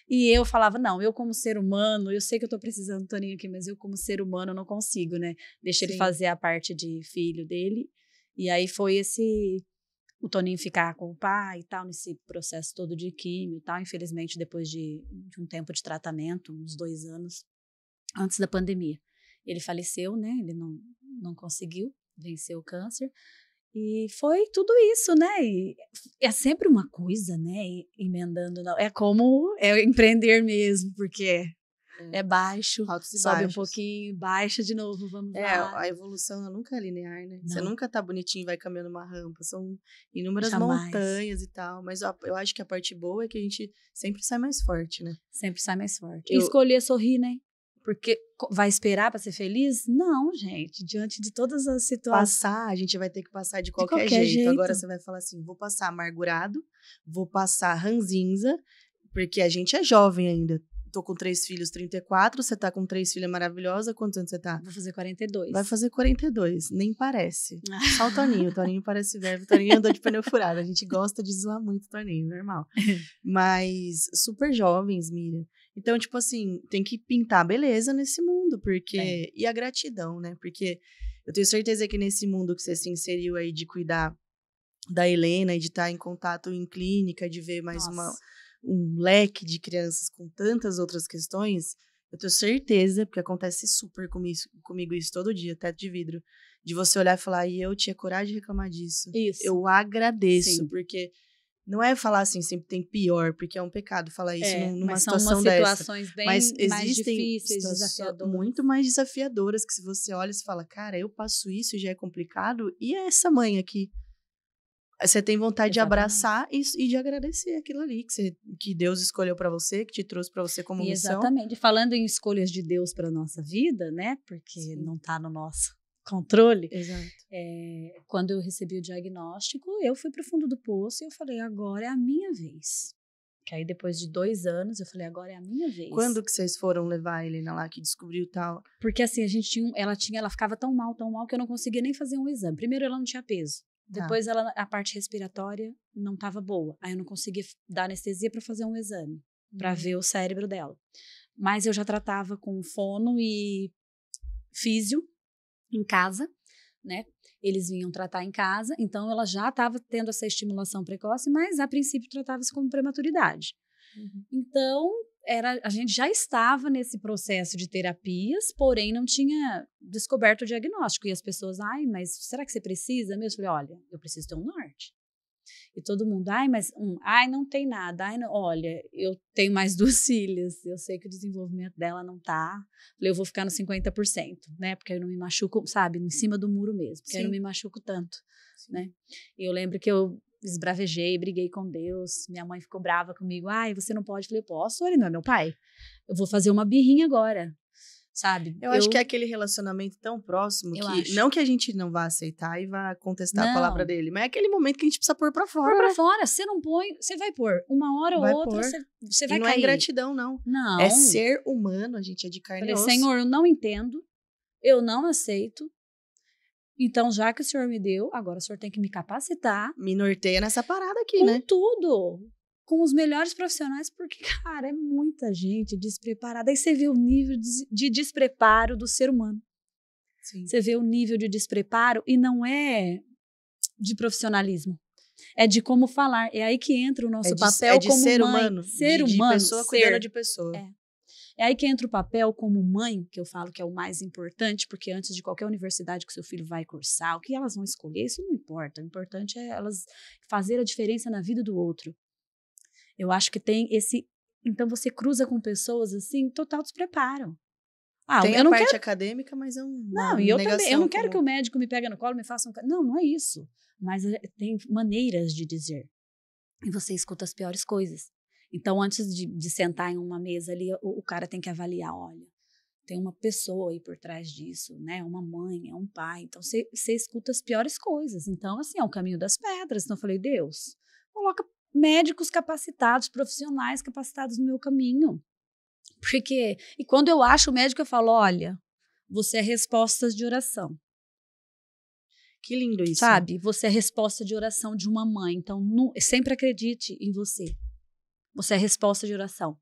E eu falava, não, eu como ser humano, eu sei que eu tô precisando do Toninho aqui, mas eu como ser humano não consigo, né? Deixa ele fazer a parte de filho dele. E aí foi o Toninho ficar com o pai e tal, nesse processo todo de químio e tal. Infelizmente, depois de um tempo de tratamento, uns 2 anos, antes da pandemia. Ele faleceu, né? Ele não conseguiu vencer o câncer. E foi tudo isso, né? E é sempre uma coisa, né? Emendando. É como empreender mesmo, porque é baixo, sobe um pouquinho, baixa de novo, vamos lá. A evolução nunca é linear, né? Não. Você nunca tá bonitinho e vai caminhando uma rampa. São inúmeras Jamais. montanhas e tal. Mas eu acho que a parte boa é que a gente sempre sai mais forte, né? Sempre sai mais forte. E escolher sorrir, né? Porque vai esperar para ser feliz? Não, gente. Diante de todas as situações. A gente vai ter que passar de qualquer jeito. Agora você vai falar assim, vou passar amargurado, vou passar ranzinza, porque a gente é jovem ainda. Tô com 3 filhos, 34, você tá com 3 filhas maravilhosas. Quantos anos você tá? Vou fazer 42. Vai fazer 42, nem parece. Só o Toninho parece velho. O Toninho andou de pneu furado. A gente gosta de zoar muito o Toninho, normal. Mas super jovens, Miriam. Então, tipo assim, tem que pintar beleza nesse mundo, porque... E a gratidão, né? Porque eu tenho certeza que nesse mundo que você se inseriu aí de cuidar da Helena e de estar em contato em clínica, de ver mais um leque de crianças com tantas outras questões, eu tenho certeza, porque acontece super comigo isso todo dia, teto de vidro, de você olhar e falar, e eu tinha coragem de reclamar disso. Isso. Eu agradeço, porque... Não é falar assim, sempre tem pior, porque é um pecado falar isso numa situação dessa. Situações bem mas mais existem difíceis, desafiadoras. Muito mais desafiadoras, que se você olha e fala, cara, eu passo isso e já é complicado, e é essa mãe aqui? Você tem vontade de abraçar e de agradecer aquilo ali, que Deus escolheu para você, que te trouxe para você como missão. Exatamente. Falando em escolhas de Deus para nossa vida, né? Porque não tá no nosso controle. Exato. Quando eu recebi o diagnóstico, eu fui pro fundo do poço e eu falei, agora é a minha vez. Que aí depois de 2 anos, eu falei, agora é a minha vez. Quando que vocês foram levar a Helena lá, que descobriu tal? Porque assim, a gente ela ficava tão mal, que eu não conseguia nem fazer um exame. Primeiro, ela não tinha peso. Depois, a parte respiratória não estava boa. Aí eu não conseguia dar anestesia para fazer um exame, para ver o cérebro dela. Mas eu já tratava com fono e físio em casa, né? Eles vinham tratar em casa, então ela já estava tendo essa estimulação precoce, mas a princípio tratava-se como prematuridade. Então, a gente já estava nesse processo de terapias, porém não tinha descoberto o diagnóstico. E as pessoas, mas será que você precisa mesmo? Eu falei, olha, eu preciso ter um norte. E todo mundo, não tem nada. Olha, eu tenho mais 2 filhas, eu sei que o desenvolvimento dela não tá. Falei, eu vou ficar no 50%, né? Porque eu não me machuco, sabe, em cima do muro mesmo, porque eu não me machuco tanto, né? E eu lembro que eu esbravejei, briguei com Deus, minha mãe ficou brava comigo, você não pode. Eu falei, posso, ele não é meu pai. Eu vou fazer uma birrinha agora. Sabe? Eu acho que é aquele relacionamento tão próximo não que a gente não vá aceitar e vá contestar a palavra dele, mas é aquele momento que a gente precisa pôr pra fora. Pôr pra fora. Você não põe, você vai pôr. Uma hora ou outra, você vai cair. Não é ingratidão, não. Não. É ser humano, a gente é de carne e osso. Senhor, eu não entendo, eu não aceito, então já que o Senhor me deu, agora o Senhor tem que me capacitar. Me norteia nessa parada aqui, né? Com tudo. Com os melhores profissionais, porque, cara, é muita gente despreparada. Aí você vê o nível de despreparo do ser humano. Sim. Você vê o nível de despreparo e não é de profissionalismo. É de como falar. É aí que entra o nosso papel é de como ser mãe. humano. Ser de humano. pessoa cuidando de pessoa. É aí que entra o papel como mãe, que eu falo que é o mais importante, porque antes de qualquer universidade que seu filho vai cursar, o que elas vão escolher, isso não importa. O importante é elas fazer a diferença na vida do outro. Eu acho que tem esse... Então, você cruza com pessoas, assim, total despreparo. Tem eu a não parte quero... acadêmica, mas é uma Não, e eu também. Eu não quero que como... o médico me pegue no colo e me faça um... Não, não é isso. Mas tem maneiras de dizer. E você escuta as piores coisas. Então, antes de sentar em uma mesa ali, o cara tem que avaliar, olha, tem uma pessoa aí por trás disso, né? Uma mãe, é um pai. Então, você escuta as piores coisas. Então, assim, é um caminho das pedras. Então, eu falei, Deus, coloca médicos capacitados, profissionais capacitados no meu caminho. Porque, e quando eu acho o médico, eu falo, olha, você é respostas de oração. Que lindo isso. Sabe? Você é resposta de oração de uma mãe. Então, sempre acredite em você. Você é resposta de oração.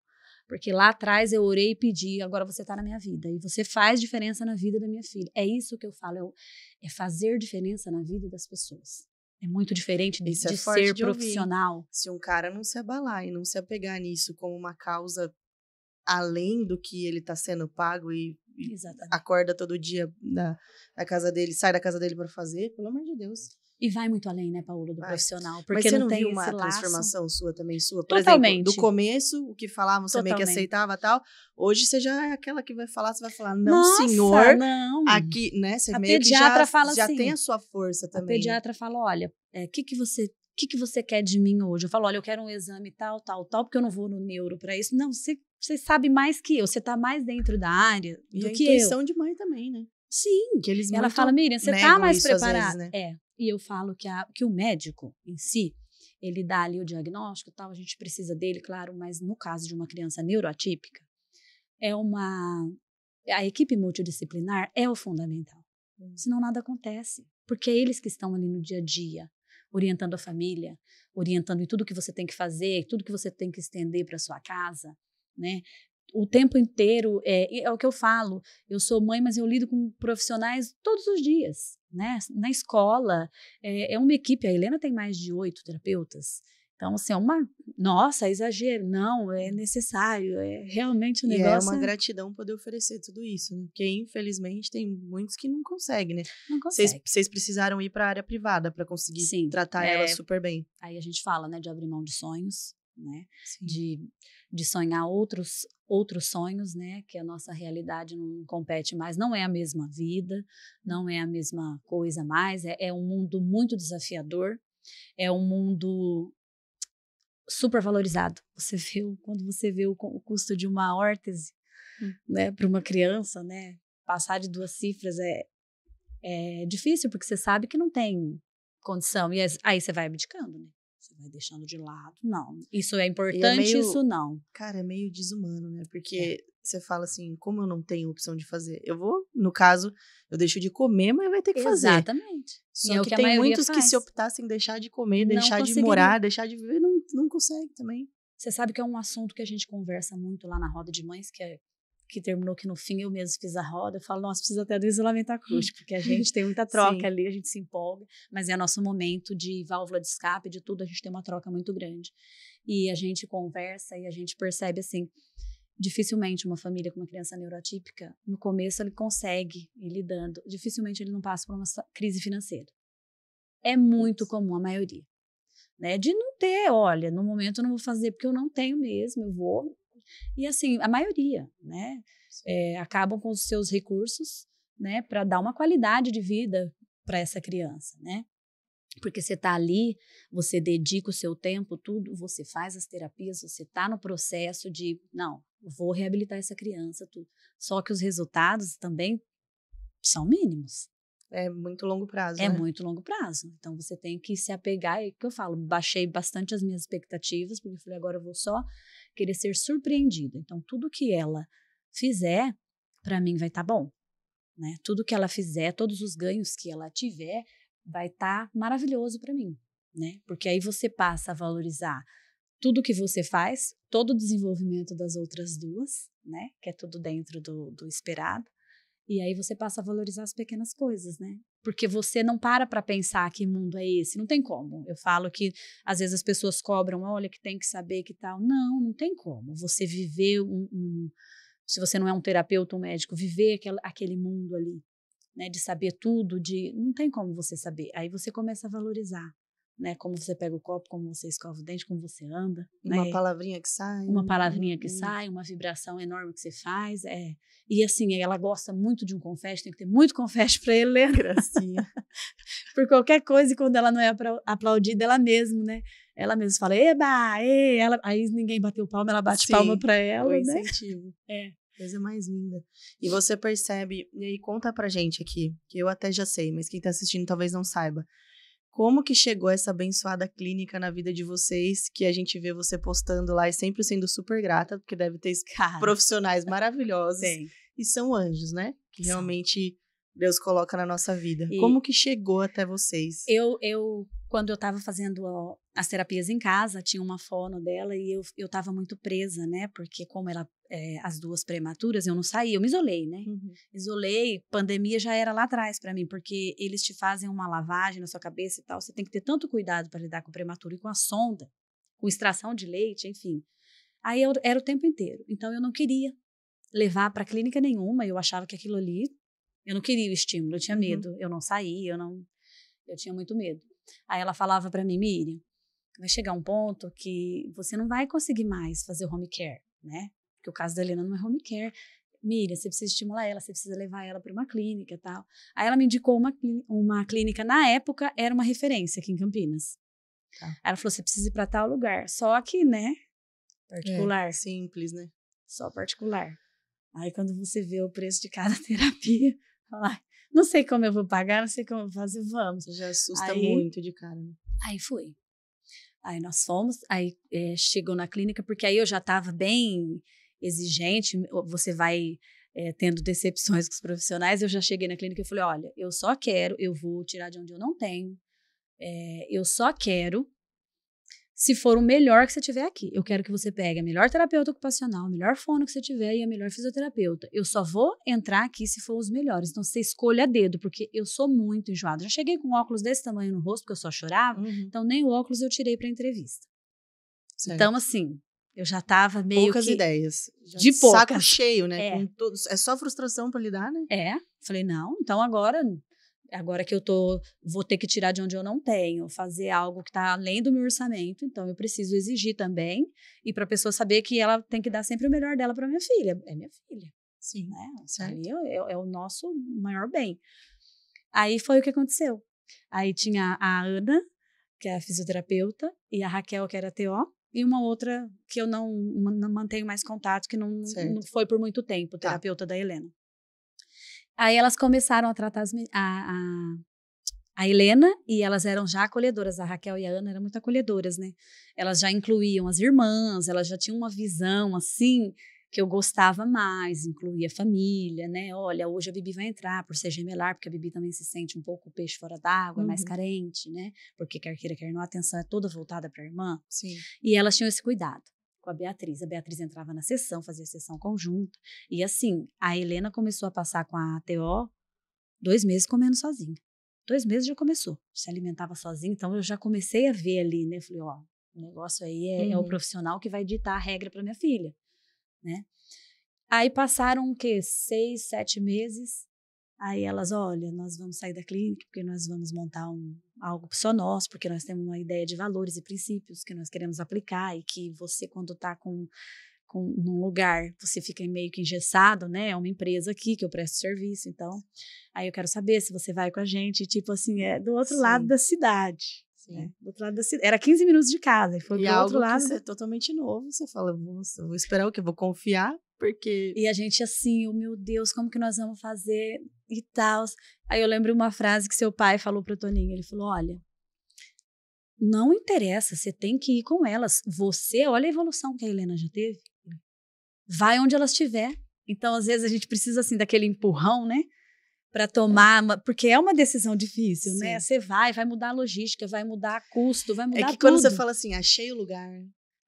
Porque lá atrás eu orei e pedi, agora você está na minha vida. E você faz diferença na vida da minha filha. É isso que eu falo, é fazer diferença na vida das pessoas. É muito diferente de ser profissional. Ouvir. Se um cara não se abalar e não se apegar nisso como uma causa além do que ele está sendo pago e acorda todo dia na casa dele, sai da casa dele para fazer, pelo amor de Deus. E vai muito além, né, Paola, do profissional. Porque mas você não tem viu uma esse transformação sua também, sua? Por Totalmente. exemplo, do começo, o que falavam, você meio que aceitava e tal. Hoje você já é aquela que vai falar, você vai falar, não, nossa, senhor, não. Aqui, né? Você a meio pediatra que fala já assim, tem a sua força também. A pediatra fala, olha, o que você quer de mim hoje? Eu falo, olha, eu quero um exame tal, porque eu não vou no neuro para isso. Não, você sabe mais que eu, você tá mais dentro da área do que eu. E a intuição de mãe também, né? Sim. Que eles ela fala, Miriam, você tá mais preparada? Vezes, né? E eu falo que o médico em si, ele dá ali o diagnóstico e tal, a gente precisa dele, claro, mas no caso de uma criança neuroatípica, a equipe multidisciplinar é o fundamental. Senão nada acontece. Porque é eles que estão ali no dia a dia, orientando a família, orientando em tudo que você tem que fazer, tudo que você tem que estender para sua casa, né? O tempo inteiro, é o que eu falo, eu sou mãe, mas eu lido com profissionais todos os dias, né? Na escola, é uma equipe, a Helena tem mais de 8 terapeutas, então, assim, nossa, é exagero, não, é necessário, é realmente um negócio... E é uma gratidão poder oferecer tudo isso, né? Porque, infelizmente, tem muitos que não conseguem, né? Não conseguem. Vocês precisaram ir para a área privada para conseguir tratar ela super bem. Aí a gente fala, né, de abrir mão de sonhos, né? De sonhar outros sonhos, né? Que a nossa realidade não compete mais, não é a mesma vida, não é a mesma coisa mais, é um mundo muito desafiador, é um mundo super valorizado. Quando você vê o custo de uma órtese, né, para uma criança, né? Passar de 2 cifras é difícil, porque você sabe que não tem condição, e aí você vai abdicando, né? Você vai deixando de lado. Não, isso é importante, isso não. Cara, é meio desumano, né? Porque você fala assim, como eu não tenho opção de fazer? Eu vou, no caso, eu deixo de comer, mas vai ter que fazer. Exatamente. Só que tem muitos que se optassem deixar de comer, deixar de morar, deixar de viver, não consegue também. Você sabe que é um assunto que a gente conversa muito lá na roda de mães, que terminou que no fim eu mesmo fiz a roda, eu falo, nossa, precisa até do isolamento acústico, porque a gente tem muita troca ali, a gente se empolga, mas é nosso momento de válvula de escape, de tudo, a gente tem uma troca muito grande. E a gente conversa e a gente percebe, assim, dificilmente uma família com uma criança neuroatípica, no começo ele consegue ir lidando, dificilmente ele não passa por uma crise financeira. É muito comum, a maioria. Né? De não ter, olha, no momento eu não vou fazer porque eu não tenho mesmo, eu vou... E assim, a maioria, né, acabam com os seus recursos, né, para dar uma qualidade de vida para essa criança, né? Porque você está ali, você dedica o seu tempo, tudo, você faz as terapias, você está no processo de, não, vou reabilitar essa criança, tudo. Só que os resultados também são mínimos. É muito longo prazo, né? É muito longo prazo. Então, você tem que se apegar, é o que eu falo, baixei bastante as minhas expectativas, porque eu falei, agora eu vou só querer ser surpreendida. Então, tudo que ela fizer, para mim vai estar bom. Né? Tudo que ela fizer, todos os ganhos que ela tiver, vai estar maravilhoso para mim. Né? Porque aí você passa a valorizar tudo que você faz, todo o desenvolvimento das outras duas, né? Que é tudo dentro do esperado. E aí você passa a valorizar as pequenas coisas, né? Porque você não para pensar que mundo é esse. Não tem como. Eu falo que, às vezes, as pessoas cobram, olha, que tem que saber que tal. Não tem como. Você viver se você não é um terapeuta, um médico, viver aquele mundo ali, né? De saber tudo, não tem como você saber. Aí você começa a valorizar, né? Como você pega o copo, como você escova o dente, como você anda. Uma né? palavrinha que sai. Uma palavrinha que sai, uma vibração enorme que você faz. E assim, ela gosta muito de um confete, tem que ter muito confete para ele ler. Gracinha. Por qualquer coisa, e quando ela não é aplaudida, ela mesma, né? Ela mesma fala, eba, aí ninguém bateu palma, ela bate palma para ela, o né? incentivo. Coisa mais linda. E você percebe, e aí conta pra gente aqui, que eu até já sei, mas quem tá assistindo talvez não saiba. Como que chegou essa abençoada clínica na vida de vocês, que a gente vê você postando lá e sempre sendo super grata, porque deve ter profissionais maravilhosos. Tem. E são anjos, né? Que realmente Deus coloca na nossa vida. E como que chegou até vocês? Quando eu estava fazendo as terapias em casa, tinha uma fono dela e eu estava muito presa, né? Porque como as duas prematuras, eu não saí, eu me isolei, né? Uhum. Isolei, pandemia já era lá atrás para mim, porque eles te fazem uma lavagem na sua cabeça e tal, você tem que ter tanto cuidado para lidar com o prematuro e com a sonda, com extração de leite, enfim. Aí era o tempo inteiro, então eu não queria levar para clínica nenhuma, eu achava que aquilo ali, eu não queria o estímulo, eu tinha medo, eu não saía, eu tinha muito medo. Aí ela falava para mim, Miriam, vai chegar um ponto que você não vai conseguir mais fazer o home care, né? Porque o caso da Helena não é home care. Miriam, você precisa estimular ela, você precisa levar ela para uma clínica e tal. Aí ela me indicou uma clínica, na época, era uma referência aqui em Campinas. Tá. Aí ela falou, você precisa ir para tal lugar. Só que, né, particular. Simples, né? Só particular. Aí quando você vê o preço de cada terapia, fala, não sei como eu vou pagar, não sei como eu vou fazer, vamos. Já assusta muito de cara. Né? Aí fui. Aí nós fomos, aí chegou na clínica, porque aí eu já estava bem exigente, você vai tendo decepções com os profissionais, eu já cheguei na clínica e falei, olha, eu vou tirar de onde eu não tenho, eu só quero se for o melhor que você tiver aqui. Eu quero que você pegue a melhor terapeuta ocupacional, a melhor fono que você tiver e a melhor fisioterapeuta. Eu só vou entrar aqui se for os melhores. Então, você escolha a dedo, porque eu sou muito enjoada. Já cheguei com óculos desse tamanho no rosto, porque eu só chorava. Uhum. Então, nem o óculos eu tirei para entrevista. Certo. Então, assim, eu já tava meio poucas ideias. De poucas. Saco cheio, né? Com todos, é só frustração para lidar, né? Falei, não, então agora que eu vou ter que tirar de onde eu não tenho, fazer algo que está além do meu orçamento, então eu preciso exigir também, e para a pessoa saber que ela tem que dar sempre o melhor dela para minha filha. É minha filha. Sim. Né? Ali é o nosso maior bem. Aí foi o que aconteceu. Aí tinha a Ana, que é a fisioterapeuta, e a Raquel, que era a TO, e uma outra que eu não mantenho mais contato, que não foi por muito tempo, terapeuta da Helena. Aí elas começaram a tratar a Helena, e elas eram já acolhedoras, a Raquel e a Ana eram muito acolhedoras, né? Elas já incluíam as irmãs, elas já tinham uma visão, assim, que eu gostava mais, incluía a família, né? Olha, hoje a Bibi vai entrar por ser gemelar, porque a Bibi também se sente um pouco peixe fora d'água, mais carente, né? Porque quer queira, quer não, a atenção é toda voltada para a irmã. Sim. E elas tinham esse cuidado. Com a Beatriz. A Beatriz entrava na sessão, fazia sessão conjunta. E assim, a Helena começou a passar com a TO 2 meses comendo sozinha. 2 meses já começou. Se alimentava sozinha, então eu já comecei a ver ali, né? Falei, ó, o negócio aí é o profissional que vai ditar a regra para minha filha, né? Aí passaram o quê? 6, 7 meses. Aí elas, olha, nós vamos sair da clínica porque nós vamos montar algo só nosso, porque nós temos uma ideia de valores e princípios que nós queremos aplicar e que você, quando está num lugar, você fica meio que engessado, né? É uma empresa aqui que eu presto serviço, então, aí eu quero saber se você vai com a gente, tipo assim, do outro lado da cidade. Sim. Né? Do outro lado da cidade. Era 15 minutos de casa, e foi pro outro lado. Que é totalmente novo, você fala, nossa, vou esperar o quê? Vou confiar? Porque... E a gente assim, oh, meu Deus, como que nós vamos fazer e tal. Aí eu lembro uma frase que seu pai falou pro Toninho, ele falou, olha, não interessa, você tem que ir com elas. Você, olha a evolução que a Helena já teve. Vai onde ela estiver. Então, às vezes, a gente precisa, assim, daquele empurrão, né? Para tomar, porque é uma decisão difícil, né? Você vai mudar a logística, vai mudar custo, vai mudar tudo. Quando você fala assim, achei o lugar,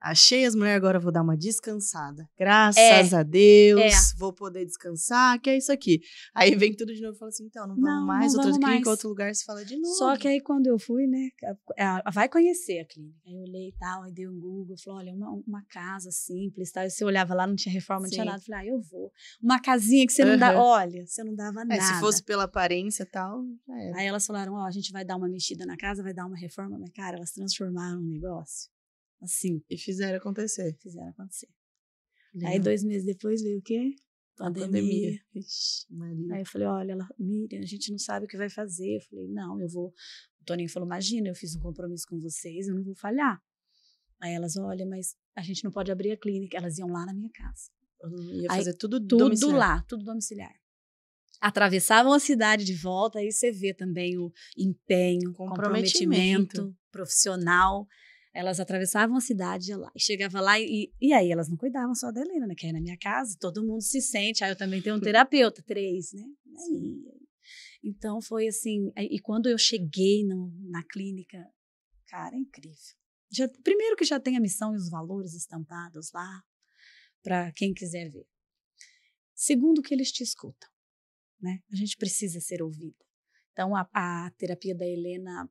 achei as mulheres, agora eu vou dar uma descansada. Graças a Deus, vou poder descansar, que é isso aqui. Aí vem tudo de novo e fala assim, então, não vamos mais, outras clínicas, outro lugar, se fala de novo. Só que aí quando eu fui, né, vai conhecer a clínica. Aí eu olhei e tal, aí dei um Google, falei, olha, uma casa simples, tal. E você olhava lá, não tinha reforma, não tinha nada. Eu falei, eu vou. Uma casinha que você não dá, olha, você não dava nada. Se fosse pela aparência e tal, já era. Aí elas falaram, a gente vai dar uma mexida na casa, vai dar uma reforma. Mas, cara, elas transformaram o negócio. Assim. E fizeram acontecer. Aí 2 meses depois veio o quê? Pandemia. Ixi, Maria. Aí eu falei, olha, Miriam, a gente não sabe o que vai fazer. Eu falei, não, eu vou. O Toninho falou, imagina, eu fiz um compromisso com vocês, eu não vou falhar. Aí elas, olha, mas a gente não pode abrir a clínica. Elas iam lá na minha casa. Ia fazer tudo domiciliar. Lá, tudo domiciliar. Atravessavam a cidade de volta, aí você vê também o empenho, comprometimento profissional. Elas atravessavam a cidade e chegava lá e aí elas não cuidavam só da Helena, né? Que aí na minha casa todo mundo se sente. Aí eu também tenho um terapeuta, 3, né? Aí, então foi assim. E quando eu cheguei na clínica, cara, é incrível. Primeiro que já tem a missão e os valores estampados lá para quem quiser ver. Segundo que eles te escutam, né? A gente precisa ser ouvida. Então a terapia da Helena,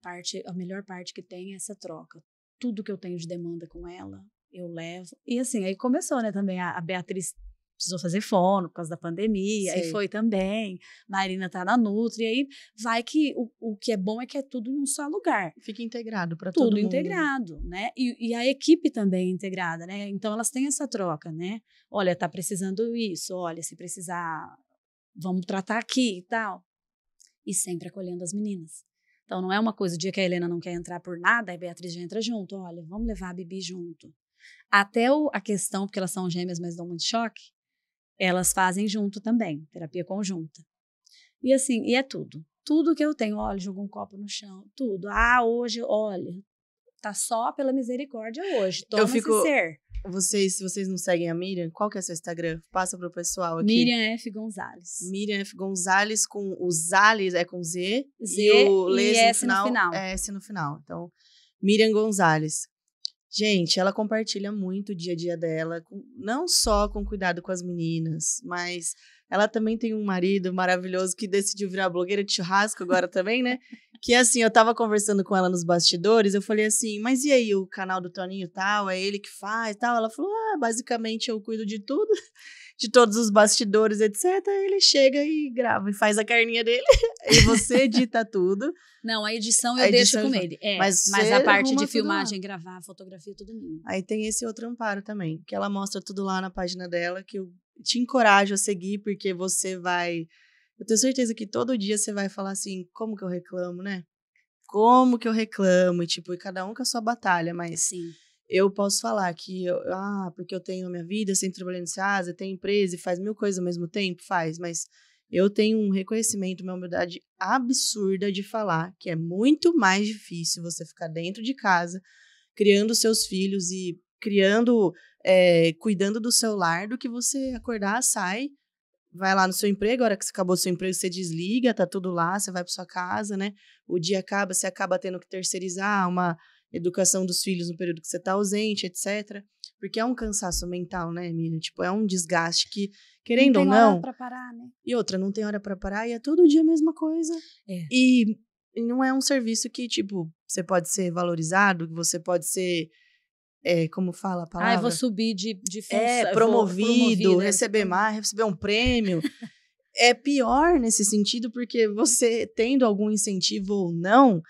a melhor parte que tem é essa troca. Tudo que eu tenho de demanda com ela, eu levo. E assim, aí começou, né, também a Beatriz precisou fazer fono por causa da pandemia, aí foi também, Marina tá na Nutri, aí vai que o que é bom é que é tudo em um só lugar. Fica integrado para todo mundo. Tudo integrado, né, e a equipe também é integrada, né, então elas têm essa troca, né, olha, tá precisando isso, olha, se precisar, vamos tratar aqui e tal, e sempre acolhendo as meninas. Então, não é uma coisa, o dia que a Helena não quer entrar por nada, a Beatriz já entra junto. Olha, vamos levar a Bibi junto. Até a questão, porque elas são gêmeas, mas dão muito choque, elas fazem junto também, terapia conjunta. E assim, e é tudo. Tudo que eu tenho, olha, jogou um copo no chão, tudo. Hoje, olha, tá só pela misericórdia hoje. Toma-se ser. Se vocês não seguem a Miriam, qual que é seu Instagram? Passa pro pessoal aqui. Miriam F. Gonzalez. Miriam F. Gonzalez, com o Zales é com Z e o S no final. É S no final. Então, Miriam Gonzalez. Gente, ela compartilha muito o dia a dia dela, não só com cuidado com as meninas, mas ela também tem um marido maravilhoso que decidiu virar blogueira de churrasco agora também, né? Que assim, eu tava conversando com ela nos bastidores, eu falei assim, mas e aí, o canal do Toninho tal, é ele que faz tal? Ela falou, basicamente eu cuido de tudo, de todos os bastidores, etc. Ele chega e grava e faz a carninha dele, e você edita tudo. Não, a edição eu deixo com ele. Mas a parte de filmagem, gravar, fotografia, tudo minha. Aí tem esse outro amparo também, que ela mostra tudo lá na página dela, que eu te encorajo a seguir, porque você vai... Eu tenho certeza que todo dia você vai falar assim, como que eu reclamo, né? Como que eu reclamo? E cada um com a sua batalha, mas... Sim. Eu posso falar que, porque eu tenho a minha vida, eu sempre trabalhei em casa, tenho empresa e faz 1000 coisas ao mesmo tempo, mas eu tenho um reconhecimento, uma humildade absurda de falar que é muito mais difícil você ficar dentro de casa, criando seus filhos e cuidando do seu lar, do que você acordar, sai, vai lá no seu emprego, a hora que você acabou o seu emprego, você desliga, tá tudo lá, você vai para sua casa, né? O dia acaba, você acaba tendo que terceirizar uma educação dos filhos no período que você tá ausente, etc. Porque é um cansaço mental, né, Miriam? É um desgaste que, querendo ou não... Não tem hora pra parar, né? E outra, não tem hora pra parar e é todo dia a mesma coisa. E não é um serviço que, você pode ser valorizado, que você pode ser... como fala a palavra? Eu vou subir de função. Promovido, receber mais, receber um prêmio. É pior nesse sentido, porque você, tendo algum incentivo ou não,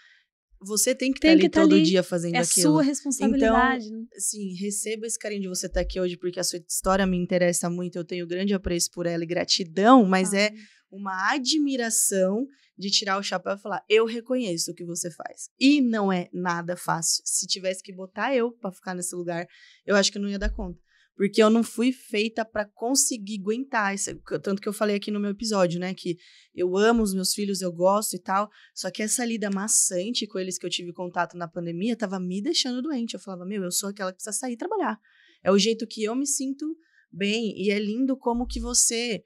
você tem que estar ali todo dia fazendo aquilo. É sua responsabilidade. Então, assim, receba esse carinho de você estar aqui hoje, porque a sua história me interessa muito, eu tenho grande apreço por ela e gratidão, mas é uma admiração de tirar o chapéu e falar, eu reconheço o que você faz. E não é nada fácil. Se tivesse que botar eu pra ficar nesse lugar, eu acho que eu não ia dar conta. Porque eu não fui feita para conseguir aguentar isso. Tanto que eu falei aqui no meu episódio, né? Que eu amo os meus filhos, eu gosto e tal. Só que essa lida maçante com eles que eu tive contato na pandemia tava me deixando doente. Eu falava, eu sou aquela que precisa sair trabalhar. É o jeito que eu me sinto bem. E é lindo como que você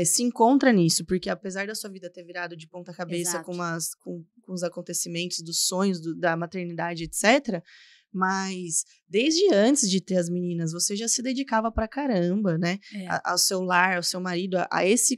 se encontra nisso. Porque apesar da sua vida ter virado de ponta cabeça com os acontecimentos, dos sonhos, da maternidade, etc., Mas desde antes de ter as meninas, você já se dedicava pra caramba, né? Ao seu lar, ao seu marido,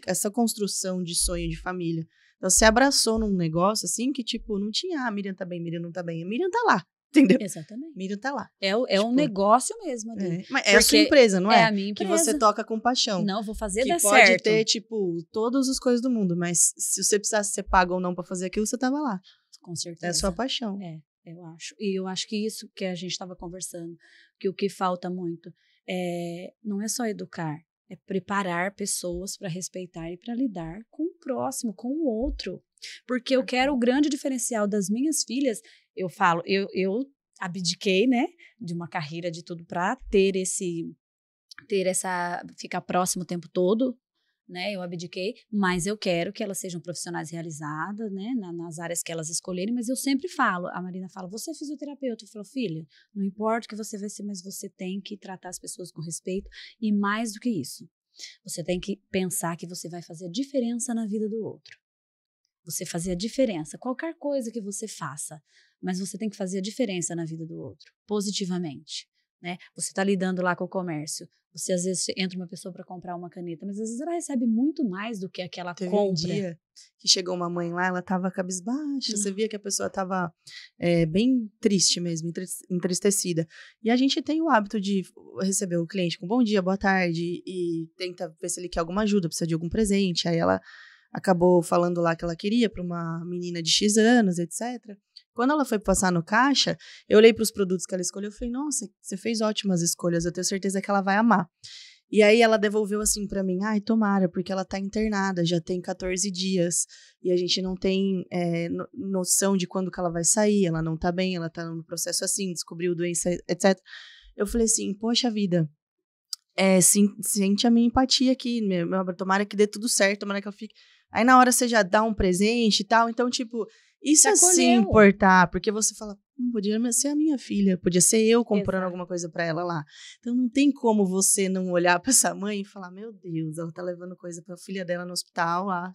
essa construção de sonho de família. Então, você abraçou num negócio assim que, tipo, não tinha, a Miriam tá bem, Miriam não tá bem. A Miriam tá lá, entendeu? Exatamente. Miriam tá lá. É um negócio mesmo ali. Mas é a sua empresa, não é? É a minha empresa. Que você toca com paixão. Não, vou fazer dar certo. Que pode ter, tipo, todas as coisas do mundo, mas se você precisasse ser pago ou não pra fazer aquilo, você tava lá. Com certeza. É a sua paixão. Eu acho. E eu acho que isso que a gente estava conversando, que o que falta muito não é só educar, é preparar pessoas para respeitar e para lidar com o próximo, com o outro. Porque eu quero o grande diferencial das minhas filhas. Eu falo, eu abdiquei, né, de uma carreira de tudo para ficar próximo o tempo todo. Né, eu abdiquei, mas eu quero que elas sejam profissionais realizadas, né, nas áreas que elas escolherem, mas eu sempre falo, a Marina fala, você é fisioterapeuta, eu falo, filha, não importa o que você vai ser, mas você tem que tratar as pessoas com respeito e mais do que isso, você tem que pensar que você vai fazer a diferença na vida do outro, você fazer a diferença, qualquer coisa que você faça, mas você tem que fazer a diferença na vida do outro, positivamente. Né? Você está lidando lá com o comércio. Você, às vezes, entra uma pessoa para comprar uma caneta, mas às vezes ela recebe muito mais do que aquela compra. Teve um dia que chegou uma mãe lá, ela tava cabisbaixa, você via que a pessoa tava bem triste mesmo, entristecida. E a gente tem o hábito de receber o cliente com bom dia, boa tarde, e tenta ver se ele quer alguma ajuda, precisa de algum presente. Aí ela acabou falando lá que ela queria para uma menina de X anos, etc. Quando ela foi passar no caixa, eu olhei para os produtos que ela escolheu e falei, nossa, você fez ótimas escolhas, eu tenho certeza que ela vai amar. E aí ela devolveu assim para mim, ai, tomara, porque ela tá internada, já tem 14 dias, e a gente não tem noção de quando que ela vai sair, ela não tá bem, ela tá no processo assim, descobriu doença, etc. Eu falei assim, poxa vida, sente a minha empatia aqui, tomara que dê tudo certo, tomara que ela fique... Aí na hora você já dá um presente e tal, então tipo... Isso é sim importar, porque você fala, podia ser a minha filha, podia ser eu comprando alguma coisa pra ela lá. Então não tem como você não olhar pra essa mãe e falar, meu Deus, ela tá levando coisa pra filha dela no hospital lá,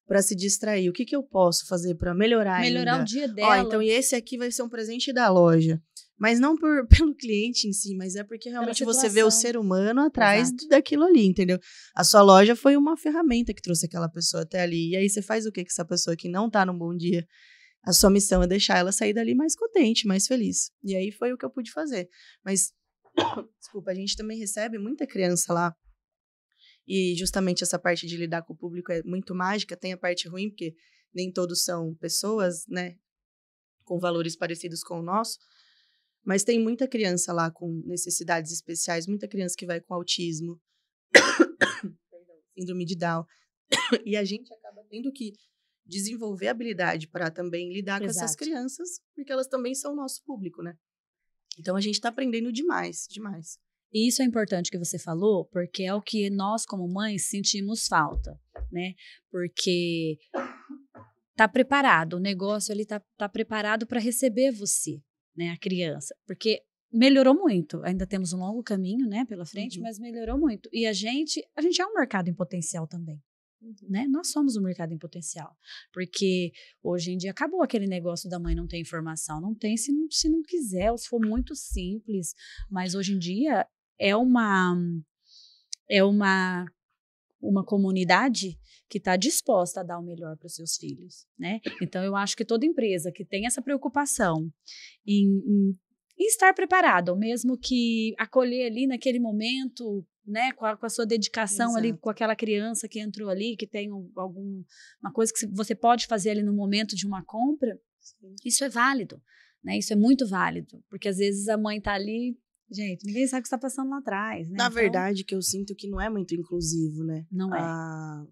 pra se distrair. O que eu posso fazer pra melhorar ainda? O dia dela. Então esse aqui vai ser um presente da loja. Mas não pelo cliente em si, mas é porque realmente você vê o ser humano atrás daquilo ali, entendeu? A sua loja foi uma ferramenta que trouxe aquela pessoa até ali. E aí você faz o que com essa pessoa que não tá num bom dia? A sua missão é deixar ela sair dali mais contente, mais feliz. E aí foi o que eu pude fazer. Mas, desculpa, a gente também recebe muita criança lá. E justamente essa parte de lidar com o público é muito mágica. Tem a parte ruim, porque nem todos são pessoas, né? Com valores parecidos com o nosso. Mas tem muita criança lá com necessidades especiais, muita criança que vai com autismo, síndrome de Down. E a gente acaba tendo que desenvolver habilidade para também lidar com essas crianças, porque elas também são o nosso público, né? Então a gente está aprendendo demais, demais. E isso é importante que você falou, porque é o que nós, como mães, sentimos falta, né? Porque tá preparado, o negócio ele tá preparado para receber você. Né, a criança, porque melhorou muito, ainda temos um longo caminho, né, pela frente, mas melhorou muito, e a gente é um mercado em potencial também, né, nós somos um mercado em potencial, porque hoje em dia acabou aquele negócio da mãe não ter informação, não tem se não quiser, ou se for muito simples, mas hoje em dia é uma comunidade que está disposta a dar o melhor para os seus filhos, né? Então, eu acho que toda empresa que tem essa preocupação em estar preparada, ou mesmo que acolher ali naquele momento, né, com a sua dedicação ali, com aquela criança que entrou ali, que tem uma coisa que você pode fazer ali no momento de uma compra, isso é válido, né? Isso é muito válido, porque às vezes a mãe está ali, gente, ninguém sabe o que está passando lá atrás, né? Na verdade, que eu sinto que não é muito inclusivo, né? Não é.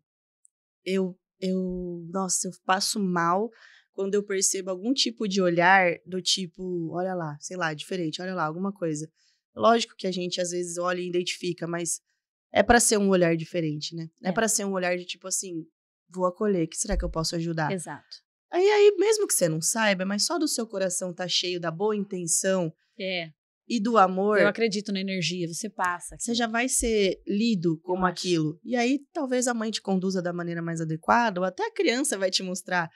Nossa, eu passo mal quando eu percebo algum tipo de olhar do tipo, olha lá, sei lá, diferente, olha lá, alguma coisa. Lógico que a gente às vezes olha e identifica, mas é para ser um olhar diferente, né? É para ser um olhar de tipo assim, vou acolher, o que será que eu posso ajudar? Exato. Aí mesmo que você não saiba, mas só do seu coração tá cheio da boa intenção e do amor. Eu acredito na energia, você passa. Você já vai ser lido como aquilo. E aí, talvez a mãe te conduza da maneira mais adequada, ou até a criança vai te mostrar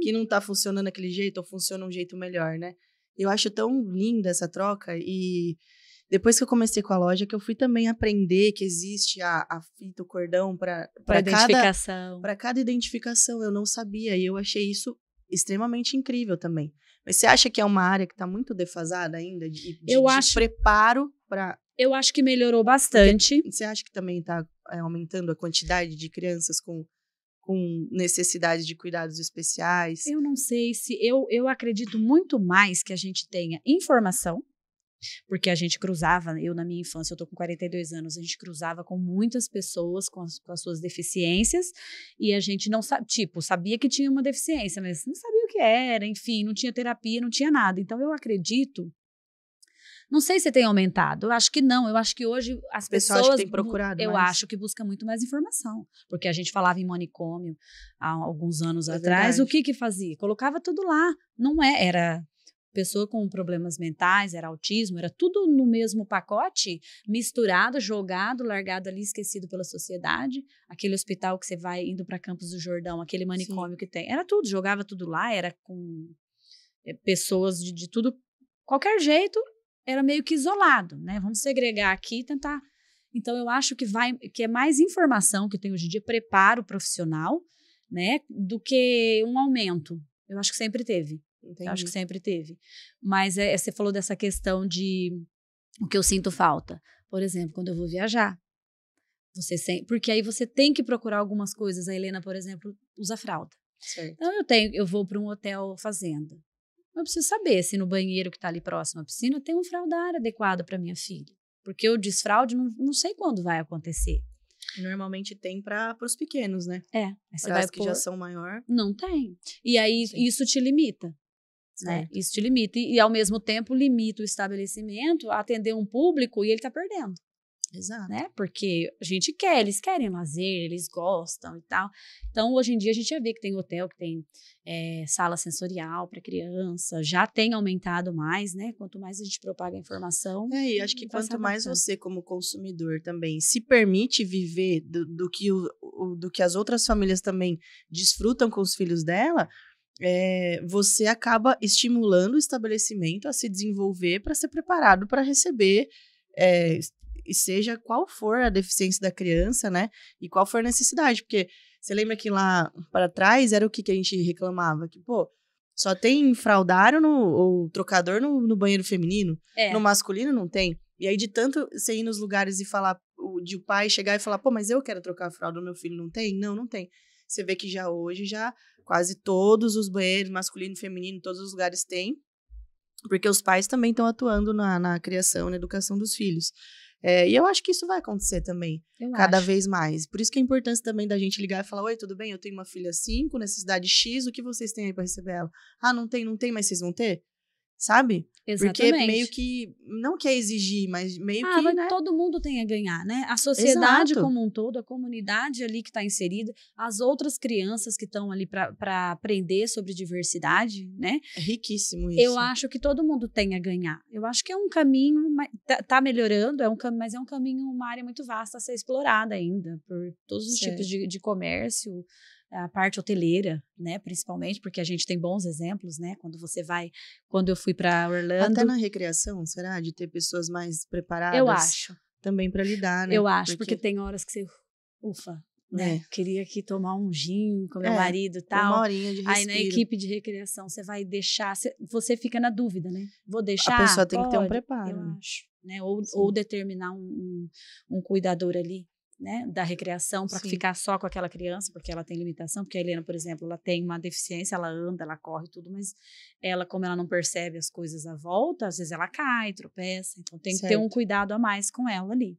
que não tá funcionando daquele jeito, ou funciona um jeito melhor, né? Eu acho tão linda essa troca e depois que eu comecei com a loja, que eu fui também aprender que existe a fita, o cordão para identificação. Para cada identificação. Eu não sabia e eu achei isso extremamente incrível também. Mas você acha que é uma área que está muito defasada ainda de preparo para... Eu acho que melhorou bastante. Porque você acha que também está aumentando a quantidade de crianças com necessidade de cuidados especiais? Eu não sei se... Eu acredito muito mais que a gente tenha informação, porque a gente cruzava, eu na minha infância, eu tô com 42 anos, a gente cruzava com muitas pessoas com as suas deficiências, e a gente não sabia que tinha uma deficiência, mas não sabia o que era, enfim, não tinha terapia, não tinha nada. Então eu acredito, não sei se tem aumentado, eu acho que não, eu acho que hoje as pessoas... Acho que tem procurado eu mais. acho que busca muito mais informação, porque a gente falava em manicômio há alguns anos atrás, verdade. O que fazia? Colocava tudo lá, não era... pessoa com problemas mentais, era autismo, era tudo no mesmo pacote, misturado, jogado, largado ali, esquecido pela sociedade. Aquele hospital que você vai indo para Campos do Jordão, aquele manicômio que tem, era tudo, jogava tudo lá, era com pessoas de tudo, qualquer jeito, era meio que isolado, né? Vamos segregar aqui e tentar. Então, eu acho que é mais informação que tem hoje em dia, preparo profissional, né, do que um aumento. Eu acho que sempre teve. Entendi. Acho que sempre teve. Mas você falou dessa questão de o que eu sinto falta. Por exemplo, quando eu vou viajar, porque aí você tem que procurar algumas coisas. A Helena, por exemplo, usa fralda. Certo. Então eu vou para um hotel fazenda. Eu preciso saber se no banheiro que está ali próximo à piscina tem um fraldário adequado para minha filha. Porque o desfraude não sei quando vai acontecer. Normalmente tem para os pequenos, né? Aí você vai que já são maior. Não tem. E aí isso te limita. Né? Isso te limita. E, ao mesmo tempo, limita o estabelecimento a atender um público e ele está perdendo. Exato. Né? Porque a gente quer, eles querem lazer, eles gostam e tal. Então, hoje em dia, a gente já vê que tem hotel, que tem sala sensorial para criança, já tem aumentado mais, né? Quanto mais a gente propaga a informação. E acho que quanto mais você, como consumidor, também se permite viver do que as outras famílias também desfrutam com os filhos dela, você acaba estimulando o estabelecimento a se desenvolver para ser preparado para receber, e seja qual for a deficiência da criança, né? E qual for a necessidade. Porque você lembra que lá para trás era o que a gente reclamava? Que, só tem fraldário ou trocador no banheiro feminino, no masculino não tem. E aí, de tanto você ir nos lugares e falar, de o pai chegar e falar, mas eu quero trocar a fralda do meu filho, não tem? Não tem. Você vê que hoje quase todos os banheiros, masculino e feminino, todos os lugares têm, porque os pais também estão atuando na criação, na educação dos filhos. E eu acho que isso vai acontecer também, cada vez mais. Por isso que é a importância também da gente ligar e falar, oi, tudo bem? Eu tenho uma filha assim, com necessidade X, o que vocês têm aí para receber ela? Ah, não tem, mas vocês vão ter? Sabe? Exatamente. Porque meio que, não quer exigir, mas meio que, mas né? todo mundo tem a ganhar, né? A sociedade Exato. como um todo, a comunidade ali que está inserida, as outras crianças que estão ali para aprender sobre diversidade, né? É riquíssimo isso. Eu acho que todo mundo tem a ganhar. Eu acho que é um caminho, tá melhorando, mas é um caminho, uma área muito vasta a ser explorada ainda, por todos os tipos de comércio, a parte hoteleira, né, principalmente, porque a gente tem bons exemplos, né, quando eu fui para Orlando. Até na recreação, será? De ter pessoas mais preparadas? Eu acho. Também para lidar, né? Eu acho, porque tem horas que você, né, queria aqui tomar um gin com meu marido e tal. Uma horinha de respiro. Aí na equipe de recreação você vai deixar, você fica na dúvida, né? Vou deixar? A pessoa tem que ter um preparo. Eu acho, né? Ou determinar um cuidador ali, né, da recreação para ficar só com aquela criança, porque ela tem limitação, porque a Helena, por exemplo, ela tem uma deficiência, ela anda, ela corre tudo, mas ela, como ela não percebe as coisas à volta, às vezes ela cai, tropeça, então tem que ter um cuidado a mais com ela ali,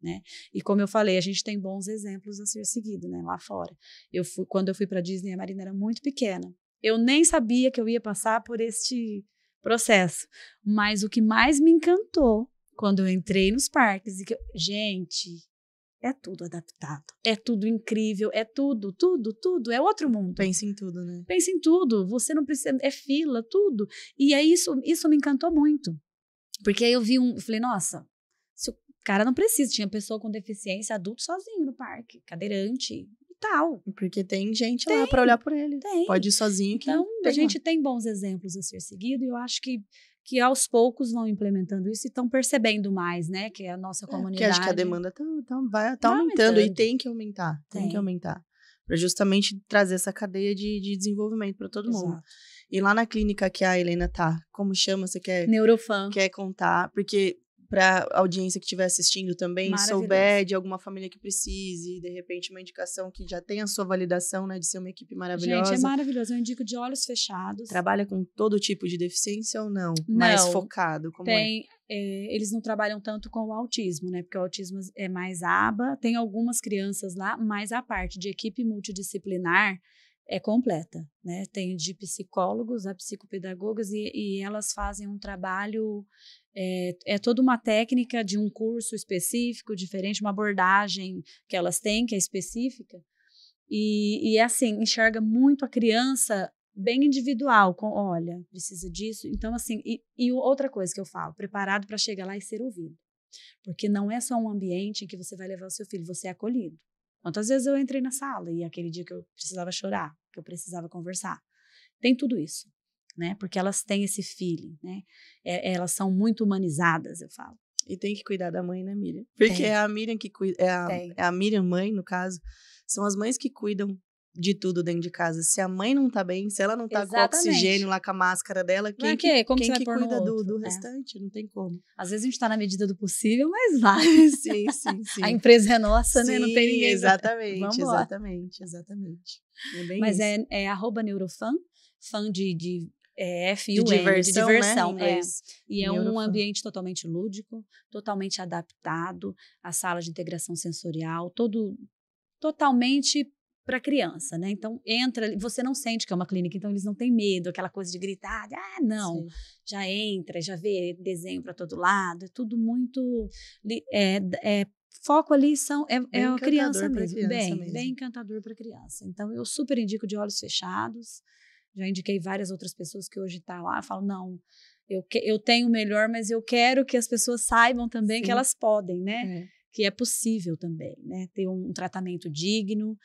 né, e como eu falei, a gente tem bons exemplos a ser seguido, né, lá fora. Quando eu fui para Disney, a Marina era muito pequena, eu nem sabia que eu ia passar por este processo, mas o que mais me encantou quando eu entrei nos parques, gente, é tudo adaptado, é tudo incrível, é tudo, é outro mundo. Pensa em tudo, né? Pensa em tudo, você não precisa, é fila, tudo. E aí isso me encantou muito, porque aí eu falei, nossa, se o cara não precisa, tinha pessoa com deficiência, adulto sozinho no parque, cadeirante e tal. Porque tem gente lá para olhar por ele. Tem. Pode ir sozinho que então, a gente tem bons exemplos a ser seguido e eu acho que que aos poucos vão implementando isso e estão percebendo mais, né? Que é a nossa Porque comunidade. acho que a demanda vai Vai aumentando e aumentando. tem que aumentar. Tem que aumentar. Para justamente trazer essa cadeia de desenvolvimento para todo mundo. Exato. E lá na clínica que a Helena tá, como chama? Você Neurofan. quer contar? Porque para audiência que estiver assistindo também, souber de alguma família que precise, de repente uma indicação que já tem a sua validação, né, de ser uma equipe maravilhosa. Gente, é maravilhoso. Eu indico de olhos fechados. Trabalha com todo tipo de deficiência ou não? Não. Mais focado? Como eles não trabalham tanto com o autismo, né? Porque o autismo é mais aba. Tem algumas crianças lá, mas a parte de equipe multidisciplinar é completa, né? Tem de psicólogos a psicopedagogas e elas fazem um trabalho, é toda uma técnica de um curso específico, diferente, uma abordagem que elas têm, que é específica, e assim, enxerga muito a criança bem individual, olha, precisa disso, então assim, e outra coisa que eu falo, preparado para chegar lá e ser ouvido, porque não é só um ambiente em que você vai levar o seu filho, você é acolhido. Quantas vezes eu entrei na sala e aquele dia que eu precisava chorar, que eu precisava conversar. Tem tudo isso, né? Porque elas têm esse feeling, né? Elas são muito humanizadas, eu falo. E tem que cuidar da mãe, né, Miriam? Porque é a Miriam que cuida, é a Miriam mãe, no caso, são as mães que cuidam de tudo dentro de casa. Se a mãe não tá bem, se ela não tá com oxigênio lá com a máscara dela, quem que cuida do restante? Não tem como. Às vezes a gente tá na medida do possível, mas vai. Sim. A empresa é nossa, sim, né? Não tem ninguém. Exatamente. É bem mas isso. É @neurofan, fã de F-U-N, de diversão, né? E é um ambiente totalmente lúdico, totalmente adaptado, a sala de integração sensorial, totalmente para criança, né? Então, entra, você não sente que é uma clínica, então eles não têm medo, aquela coisa de gritar, não. Sim. Já entra, já vê desenho para todo lado, é tudo muito... foco ali é a criança mesmo. Bem encantador para criança. Então, eu super indico de olhos fechados. Já indiquei várias outras pessoas que hoje estão lá, falam, não, eu tenho o melhor, mas eu quero que as pessoas saibam também que elas podem, né? Que é possível também, né? Ter um tratamento digno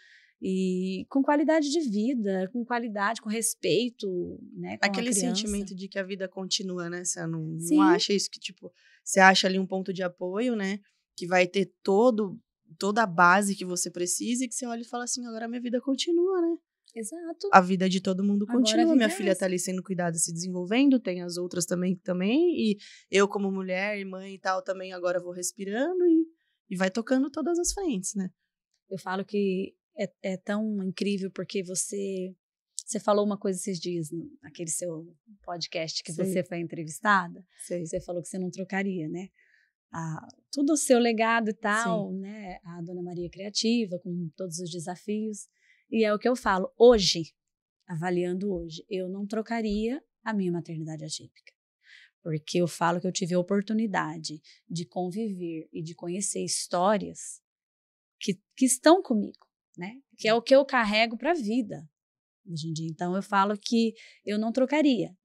e com qualidade de vida, com qualidade, com respeito, né? Com aquele sentimento de que a vida continua, né? Você não acha isso que, tipo, você acha ali um ponto de apoio, né? Que vai ter toda a base que você precisa e que você olha e fala assim, agora a minha vida continua, né? Exato. A vida de todo mundo continua. Minha filha tá ali sendo cuidada, se desenvolvendo, tem as outras também, e eu como mulher e mãe e tal, também agora vou respirando e vai tocando todas as frentes, né? Eu falo que é tão incrível porque você falou uma coisa esses dias, naquele seu podcast que você foi entrevistada, você falou que você não trocaria, né? Tudo o seu legado e tal, né? A Dona Maria Criativa, com todos os desafios. E é o que eu falo, hoje, avaliando hoje, eu não trocaria a minha maternidade atípica. Porque eu falo que eu tive a oportunidade de conviver e de conhecer histórias que estão comigo, né? Que é o que eu carrego para a vida hoje em dia. Então, eu falo que eu não trocaria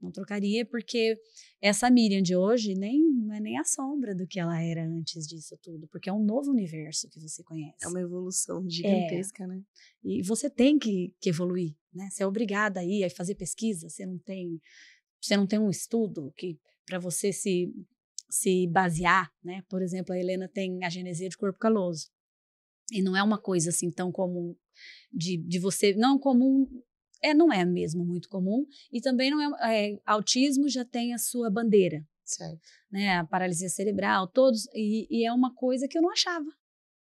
porque essa Miriam de hoje não é nem a sombra do que ela era antes disso tudo, porque é um novo universo que você conhece. É uma evolução gigantesca, né? E você tem que evoluir, né? Você é obrigada a ir a fazer pesquisa, você não tem um estudo que para você se basear, né? Por exemplo, a Helena tem agenesia de corpo caloso. E não é uma coisa assim tão comum de você, não comum, não é mesmo muito comum, e também não autismo já tem a sua bandeira, certo, né, a paralisia cerebral, todos, e é uma coisa que eu não achava.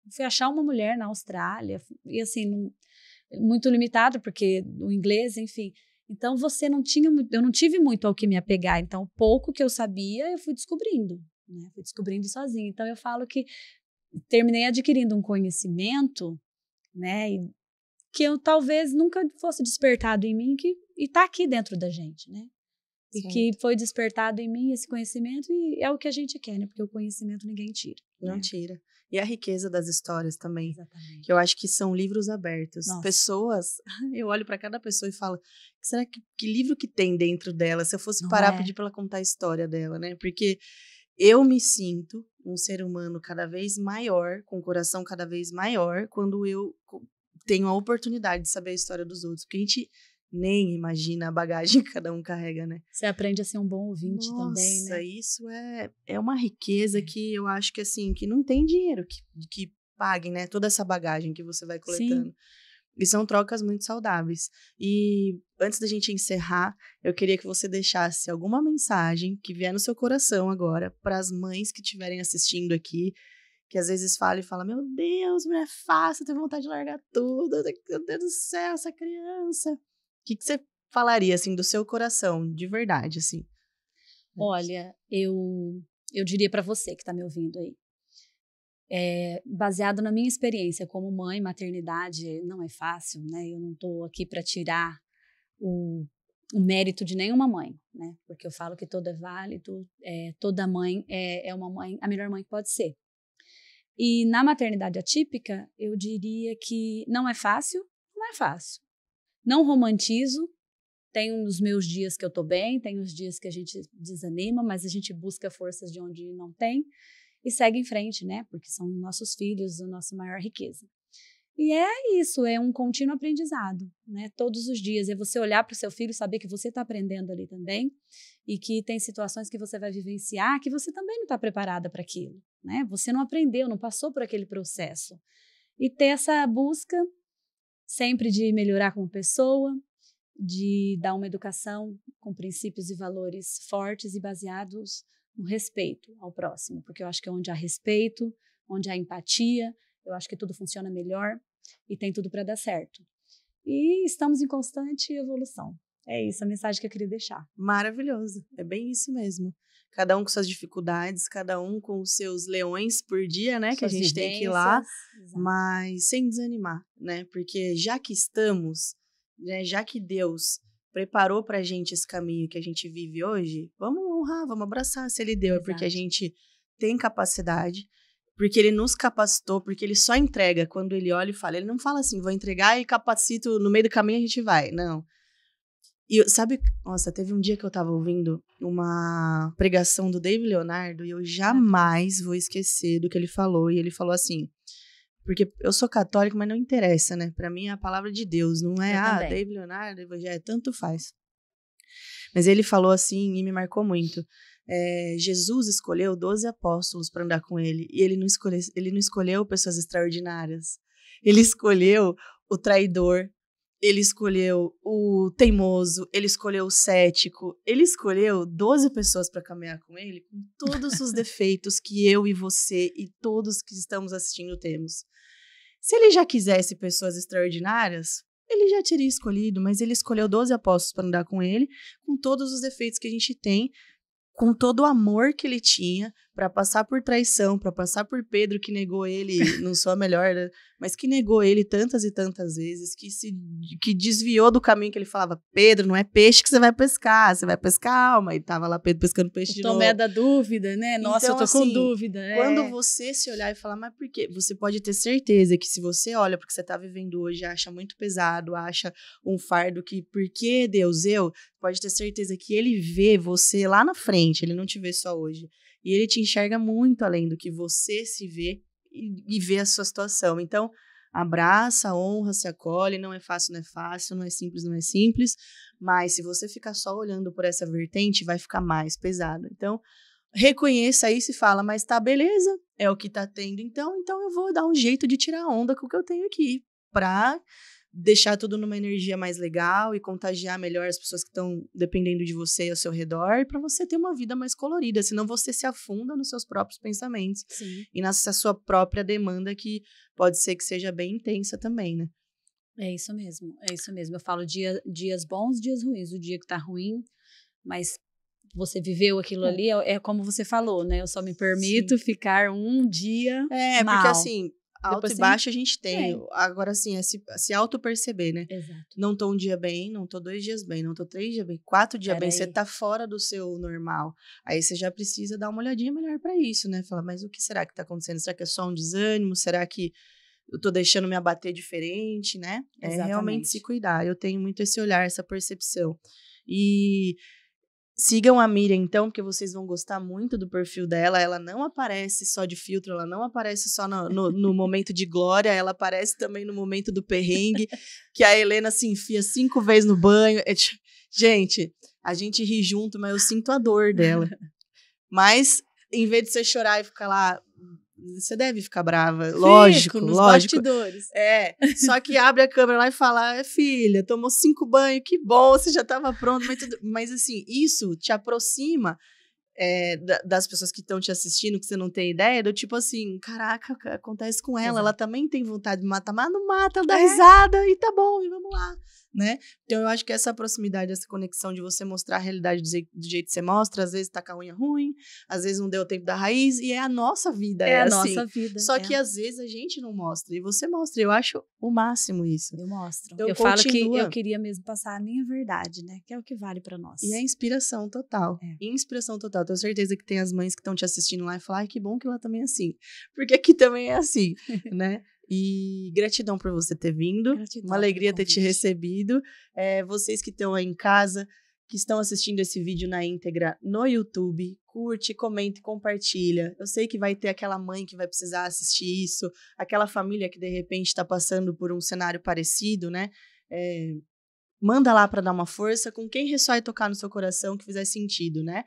Eu fui achar uma mulher na Austrália, e assim, muito limitado, porque o inglês, enfim, então eu não tive muito ao que me apegar, então o pouco que eu sabia, eu fui descobrindo, né, sozinha, então eu falo que terminei adquirindo um conhecimento, né, que eu talvez nunca fosse despertado em mim e está aqui dentro da gente, né? E que foi despertado em mim esse conhecimento e é o que a gente quer, né? Porque o conhecimento ninguém tira. Não tira. E a riqueza das histórias também. Exatamente. Que eu acho que são livros abertos. Nossa. Pessoas, eu olho para cada pessoa e falo, será que livro que tem dentro dela? Se eu fosse parar, pedir para ela contar a história dela, né? Porque eu me sinto um ser humano cada vez maior, com o coração cada vez maior, quando eu tenho a oportunidade de saber a história dos outros. Porque a gente nem imagina a bagagem que cada um carrega, né? Você aprende a ser um bom ouvinte também, né? Nossa, isso é uma riqueza que eu acho que, assim, que não tem dinheiro que pague, né? Toda essa bagagem que você vai coletando. Sim. E são trocas muito saudáveis. E antes da gente encerrar, eu queria que você deixasse alguma mensagem que vier no seu coração agora para as mães que estiverem assistindo aqui, que às vezes fala, meu Deus, não é fácil, eu tenho vontade de largar tudo, meu Deus do céu, essa criança. O que você falaria, assim, do seu coração, de verdade, assim? Olha, eu diria para você que está me ouvindo aí, baseado na minha experiência como mãe, maternidade não é fácil, né? Eu não estou aqui para tirar o mérito de nenhuma mãe, né? Porque eu falo que todo é válido, toda mãe é uma mãe, a melhor mãe que pode ser. E na maternidade atípica, eu diria que não é fácil, não é fácil. Não romantizo, tem os meus dias que eu tô bem, tem os dias que a gente desanima, mas a gente busca forças de onde não tem e segue em frente, né? Porque são nossos filhos, a nossa maior riqueza. E é isso, é um contínuo aprendizado, né? Todos os dias é você olhar para o seu filho e saber que você está aprendendo ali também e que tem situações que você vai vivenciar que você também não está preparada para aquilo, né? Você não aprendeu, não passou por aquele processo. E ter essa busca sempre de melhorar como pessoa, de dar uma educação com princípios e valores fortes e baseados no respeito ao próximo, porque eu acho que é onde há respeito, onde há empatia, eu acho que tudo funciona melhor e tem tudo para dar certo. E estamos em constante evolução. É isso a mensagem que eu queria deixar. Maravilhoso, é bem isso mesmo. Cada um com suas dificuldades, cada um com os seus leões por dia, né? Que a gente tem que ir lá, mas sem desanimar, né? Porque já que estamos, né, já que Deus preparou pra gente esse caminho que a gente vive hoje, vamos honrar, vamos abraçar. Se Ele deu, é porque a gente tem capacidade, porque Ele nos capacitou, porque Ele só entrega quando Ele olha e fala. Ele não fala assim, vou entregar e capacito, no meio do caminho a gente vai. Não. E sabe, nossa, teve um dia que eu tava ouvindo uma pregação do David Leonardo e eu jamais vou esquecer do que ele falou. E ele falou assim, porque eu sou católico, mas não interessa, né? Pra mim é a palavra de Deus, não é, David Leonardo, evangelho, tanto faz. Mas ele falou assim e me marcou muito. Jesus escolheu 12 apóstolos para andar com ele e ele não escolheu pessoas extraordinárias. Ele escolheu o traidor, ele escolheu o teimoso, ele escolheu o cético, ele escolheu 12 pessoas para caminhar com ele, com todos os defeitos que eu e você e todos que estamos assistindo temos. Se ele já quisesse pessoas extraordinárias, ele já teria escolhido, mas ele escolheu 12 apóstolos para andar com ele, com todos os defeitos que a gente tem, com todo o amor que ele tinha para passar por traição, para passar por Pedro, que negou ele, não sou a melhor, mas que negou ele tantas e tantas vezes, que desviou do caminho que ele falava, Pedro, não é peixe que você vai pescar alma, e tava lá Pedro pescando peixe de novo. Tomé da dúvida, né? Nossa, então, eu tô assim, com dúvida. Quando você se olhar e falar, mas por quê? Você pode ter certeza que se você olha porque você tá vivendo hoje, acha muito pesado, acha um fardo que, por que Deus, pode ter certeza que ele vê você lá na frente, ele não te vê só hoje. E ele te enxerga muito além do que você se vê e vê a sua situação. Então, abraça, honra, se acolhe, não é fácil, não é simples, mas se você ficar só olhando por essa vertente, vai ficar mais pesado. Então, reconheça isso e fala, mas tá, beleza, é o que tá tendo, então eu vou dar um jeito de tirar onda com o que eu tenho aqui, pra deixar tudo numa energia mais legal e contagiar melhor as pessoas que estão dependendo de você e ao seu redor, para você ter uma vida mais colorida, senão você se afunda nos seus próprios pensamentos. Sim. E nessa sua própria demanda, que pode ser que seja bem intensa também, né? É isso mesmo. Eu falo dias bons, dias ruins. O dia que tá ruim, mas você viveu aquilo ali, é como você falou, né? Eu só me permito ficar um dia mal. Porque assim, alto e baixo a gente tem. Agora, assim, é se auto-perceber, né? Exato. Não tô um dia bem, não tô 2 dias bem, não tô 3 dias bem, 4 dias bem. Você tá fora do seu normal. Aí você já precisa dar uma olhadinha melhor pra isso, né? Falar, mas o que será que tá acontecendo? Será que é só um desânimo? Será que eu tô deixando me abater diferente, né? Exatamente. É realmente se cuidar. Eu tenho muito esse olhar, essa percepção. E Sigam a Miriam, então, porque vocês vão gostar muito do perfil dela. Ela não aparece só de filtro, ela não aparece só no momento de glória, ela aparece também no momento do perrengue, que a Helena se enfia 5 vezes no banho. Gente, a gente ri junto, mas eu sinto a dor dela. Mas, em vez de você chorar e ficar lá, você deve ficar brava, lógico, nos lógico. bastidores. Só que abre a câmera lá e fala, filha, tomou 5 banhos, que bom, você já estava pronto. Mas assim, isso te aproxima das pessoas que estão te assistindo, que você não tem ideia, do tipo assim, caraca, acontece com ela, ela também tem vontade de matar, mas não mata, ela dá risada e tá bom, e vamos lá, né? Então eu acho que essa proximidade, essa conexão de você mostrar a realidade do jeito que você mostra, às vezes tá com a unha ruim, às vezes não deu tempo da raiz, e é a nossa vida, É a assim. nossa vida. Só que às vezes a gente não mostra, e você mostra, eu acho o máximo isso. Eu mostro. Então, eu falo que eu queria mesmo passar a minha verdade, né? Que é o que vale pra nós. E é inspiração total. Inspiração total. Tenho certeza que tem as mães que estão te assistindo lá e falam, ai, que bom que lá também é assim. Porque aqui também é assim, né? E gratidão por você ter vindo. Gratidão, uma alegria ter te recebido. Vocês que estão aí em casa, que estão assistindo esse vídeo na íntegra no YouTube, curte, comenta e compartilha. Eu sei que vai ter aquela mãe que vai precisar assistir isso, aquela família que de repente está passando por um cenário parecido, né? Manda lá para dar uma força com quem ressoar e tocar no seu coração, que fizer sentido, né?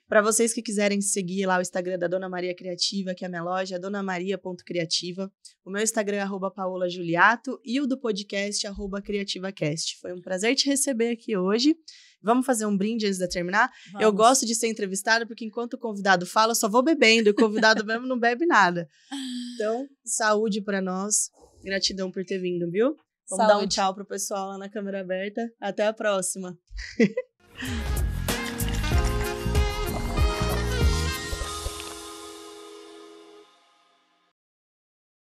Para vocês que quiserem seguir lá o Instagram da Dona Maria Criativa, que é a minha loja, donamaria.criativa. O meu Instagram é @paolajuliato e o do podcast @criativacast. Foi um prazer te receber aqui hoje. Vamos fazer um brinde antes de terminar? Vamos. Eu gosto de ser entrevistada porque enquanto o convidado fala, eu só vou bebendo. E o convidado mesmo não bebe nada. Então, saúde para nós. Gratidão por ter vindo, viu? Vamos dar um tchau pro pessoal lá na câmera aberta. Até a próxima.